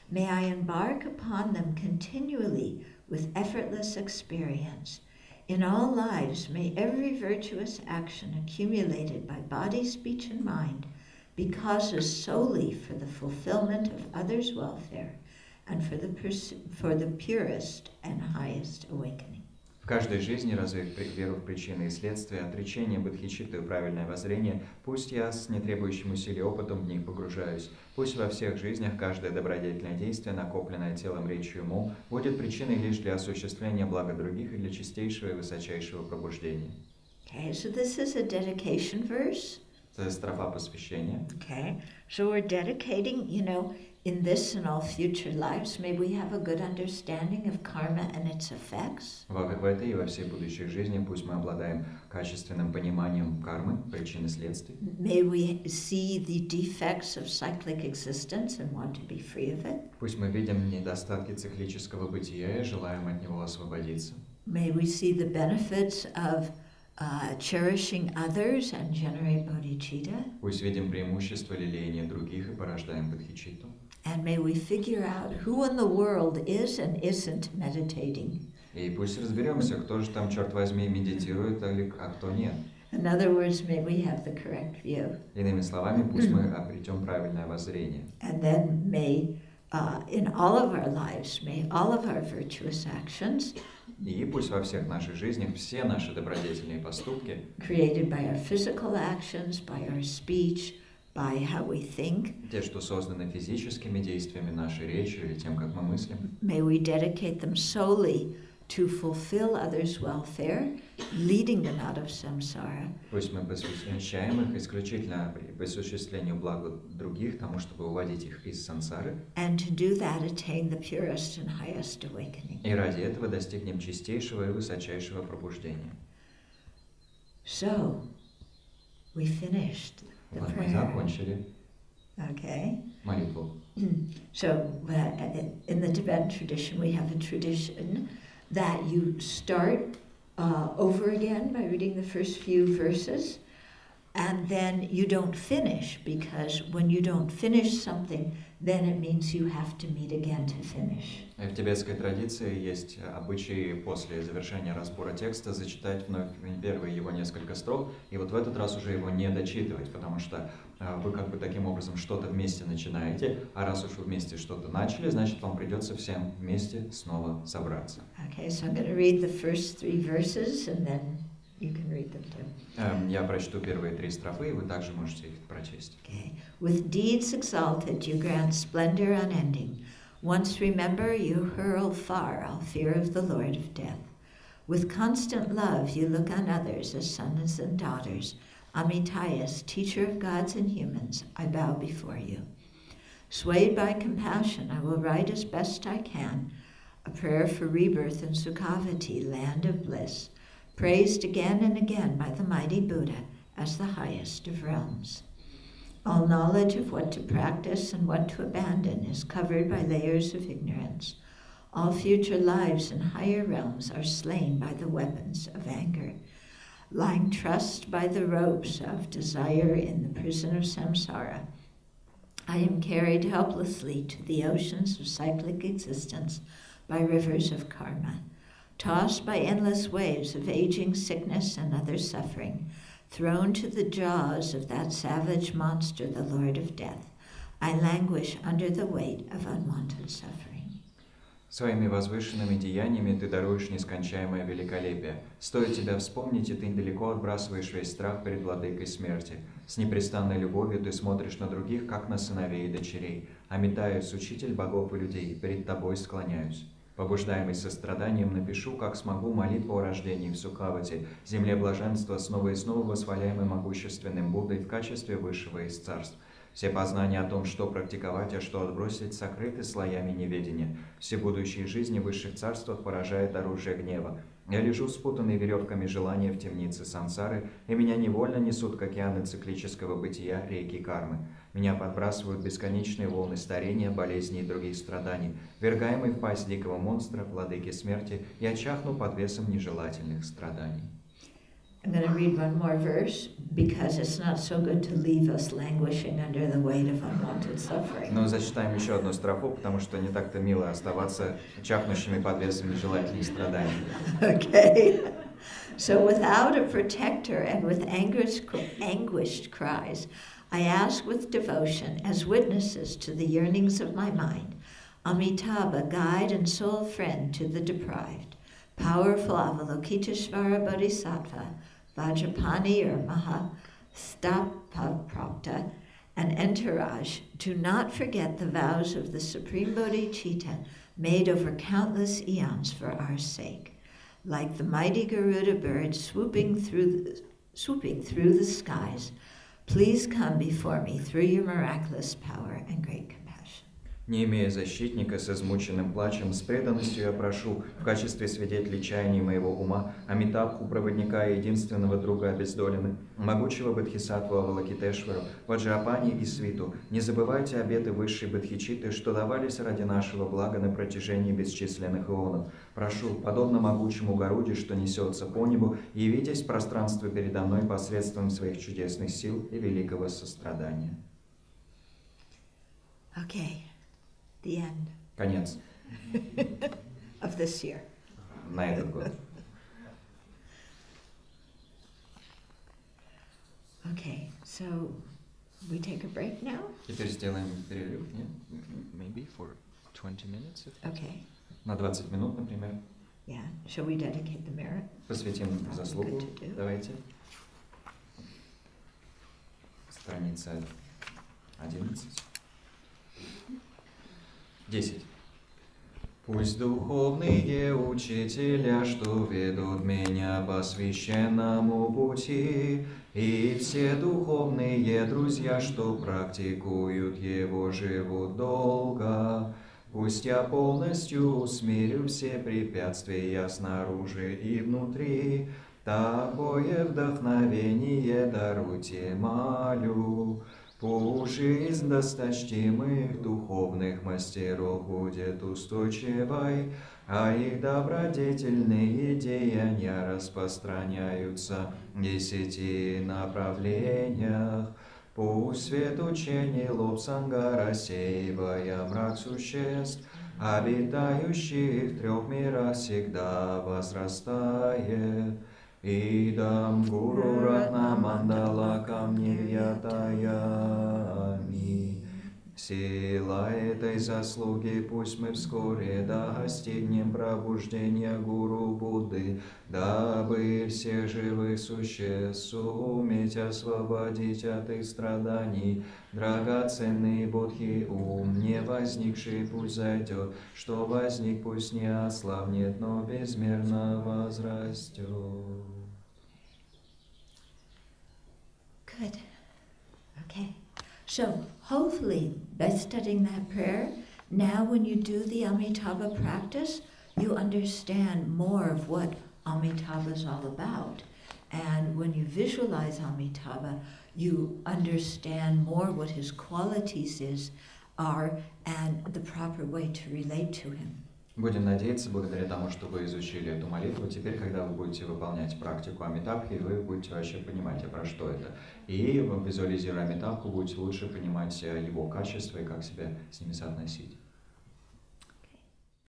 S1: may I embark upon them continually with effortless experience. In all lives, may every virtuous action accumulated by body, speech, and mind be causes solely for the fulfillment of others' welfare and for the purest and highest awakening.
S2: В каждой жизни развив веру в причины и следствия, отречение, бодхичитта и правильное воззрение, пусть я с нетребующим усилий опытом в них погружаюсь. Пусть во всех жизнях каждое добродетельное действие, накопленное телом, речью и умом, будет причиной лишь для осуществления блага других и для чистейшего и высочайшего пробуждения.
S1: Okay, so this is a dedication verse.
S2: Это строфа посвящения.
S1: Okay, so we're dedicating, in this and all future lives, may we have a good understanding of karma and its effects.
S2: Как в этой и во всей будущей жизни, пусть мы обладаем качественным пониманием кармы, причин и следствий.
S1: May we see the defects of cyclic existence and want to be free of it.
S2: Пусть мы видим недостатки циклического бытия и желаем от него освободиться.
S1: May we see the benefits of cherishing others and generate bodhicitta.
S2: Пусть видим преимущества лелеяния других и порождаем бодхичитту.
S1: And may we figure out who in the world is and isn't meditating.
S2: И пусть разберемся, кто же там, черт возьми, медитирует, а кто нет.
S1: In other words, may we have the correct view.
S2: Иными словами, пусть мы обретем правильное воззрение.
S1: And then may, in all of our lives, may all of our virtuous actions
S2: И пусть во всех наших жизнях все наши добродетельные поступки,
S1: created by our physical actions, by our speech, by how we think,
S2: те, что созданы физическими действиями, нашей речью или тем, как мы мыслим,
S1: may we dedicate them solely to fulfill others' welfare, leading them out of samsara.
S2: Пусть мы посвящаем их исключительно по осуществлению блага других, тому, чтобы уводить их из сансары.
S1: And to do that, attain the purest and highest awakening.
S2: И ради этого достигнем чистейшего и высочайшего пробуждения.
S1: So, we finished the
S2: Вот мы
S1: prayer.
S2: закончили
S1: Okay.
S2: молитву.
S1: So, in the Tibetan tradition, we have a tradition that you start over again by reading the first few verses, and then you don't finish, because when you don't finish something, then it means you have to meet again to finish.
S2: В тибетской традиции есть обычай после завершения разбора текста зачитать вновь первые его несколько строк, и вот в этот раз уже его не дочитывать, потому что вы как бы таким образом что-то вместе начинаете, а раз уж вы вместе что-то начали, значит вам придется всем вместе снова собраться.
S1: Okay, so I'm going to read the first 3 verses, and then you can read them too.
S2: Я прочту первые 3 строфы, и вы также можете их прочесть.
S1: Okay. With deeds exalted, you grant splendor unending. Once remember, you hurl far all fear of the Lord of Death. With constant love, you look on others as sons and daughters. Amitayas, teacher of gods and humans, I bow before you. Swayed by compassion, I will write as best I can a prayer for rebirth in Sukhavati, land of bliss, praised again and again by the mighty Buddha as the highest of realms. All knowledge of what to practice and what to abandon is covered by layers of ignorance. All future lives in higher realms are slain by the weapons of anger. Lying trussed by the ropes of desire in the prison of samsara, I am carried helplessly to the oceans of cyclic existence by rivers of karma. Tossed by endless waves of aging, sickness, and other suffering, thrown to the jaws of that savage monster, the Lord of Death, I languish under the weight of unwanted suffering.
S2: Своими возвышенными деяниями ты даруешь нескончаемое великолепие. Стоит тебя вспомнить, и ты недалеко отбрасываешь весь страх перед владыкой смерти. С непрестанной любовью ты смотришь на других, как на сыновей и дочерей. Амитаюсь, учитель богов и людей, перед тобой склоняюсь. Побуждаемый состраданием напишу, как смогу, молитву о рождении в Сукхавати, земле блаженства, снова и снова восхваляемой могущественным Буддой в качестве высшего из царств. Все познания о том, что практиковать, а что отбросить, сокрыты слоями неведения. Все будущие жизни в высших царствах поражает оружие гнева. Я лежу спутанный веревками желания в темнице сансары, и меня невольно несут к океану циклического бытия реки кармы. Меня подбрасывают бесконечные волны старения, болезней и других страданий. Вергаемый в пасть дикого монстра, владыки смерти, я чахну под весом нежелательных страданий.
S1: I'm going to read one more verse because it's not so good to leave us languishing under the weight of unwanted suffering.
S2: Но зачитаем еще одну строфу, потому что не так-то мило оставаться чахнущими под весом нежелательных страданий.
S1: Okay. So without a protector and with anguished cries, I ask with devotion as witnesses to the yearnings of my mind, Amitabha, guide and sole friend to the deprived, powerful Avalokiteshvara Bodhisattva, Vajrapani or Mahastapaprakta, and entourage, do not forget the vows of the Supreme Bodhicitta made over countless eons for our sake. Like the mighty Garuda bird swooping through the skies, please come before me through your miraculous power and great compassion.
S2: Не имея защитника, с измученным плачем, с преданностью я прошу, в качестве свидетелей чаяний моего ума, Амитабху, проводника и единственного друга обездоленных, могучего Бодхисаттву Авалокитешвару, Ваджрапани и Свиту, не забывайте обеты высшей Бодхичитты, что давались ради нашего блага на протяжении бесчисленных эонов. Прошу, подобно могучему Гаруде, что несется по небу, явитесь в пространстве передо мной посредством своих чудесных сил и великого сострадания.
S1: Okay. The end.
S2: Конец.
S1: Of this year.
S2: На этот год.
S1: Okay, so we take a break now?
S2: Теперь сделаем перерыв, нет? Maybe for 20 minutes.
S1: Okay.
S2: На 20 минут, например.
S1: Yeah. Shall we dedicate the merit?
S2: Посвятим заслугу. Давайте. Страница 11. 10. Пусть духовные учителя, что ведут меня по священному пути, и все духовные друзья, что практикуют его, живут долго. Пусть я полностью усмирю все препятствия снаружи и внутри. Такое вдохновение даруйте, молю. Пусть жизнь досточтимых духовных мастеров будет устойчивой, а их добродетельные деяния распространяются в 10 направлениях. Пусть свет учений Лобсанга, рассеивая мрак существ, обитающих в 3 мирах, всегда возрастает. Идам гуру ратна мандала камневьятаями. Сила этой заслуги пусть мы вскоре достигнем пробуждения Гуру Будды, дабы всех живых существ суметь освободить от их страданий. Драгоценный Бодхи ум, не возникший пусть зайдет, что возник пусть не ослабнет, но безмерно возрастет.
S1: Good. Okay. So, hopefully, by studying that prayer, now when you do the Amitabha practice, you understand more of what Amitabha is all about. And when you visualize Amitabha, you understand more what his qualities are and the proper way to relate to him.
S2: Будем надеяться, благодаря тому, что вы изучили эту молитву, теперь, когда вы будете выполнять практику Амитабхи, вы будете вообще понимать, а про что это. И визуализируя Амитабху, будете лучше понимать его качества и как себя с ними соотносить.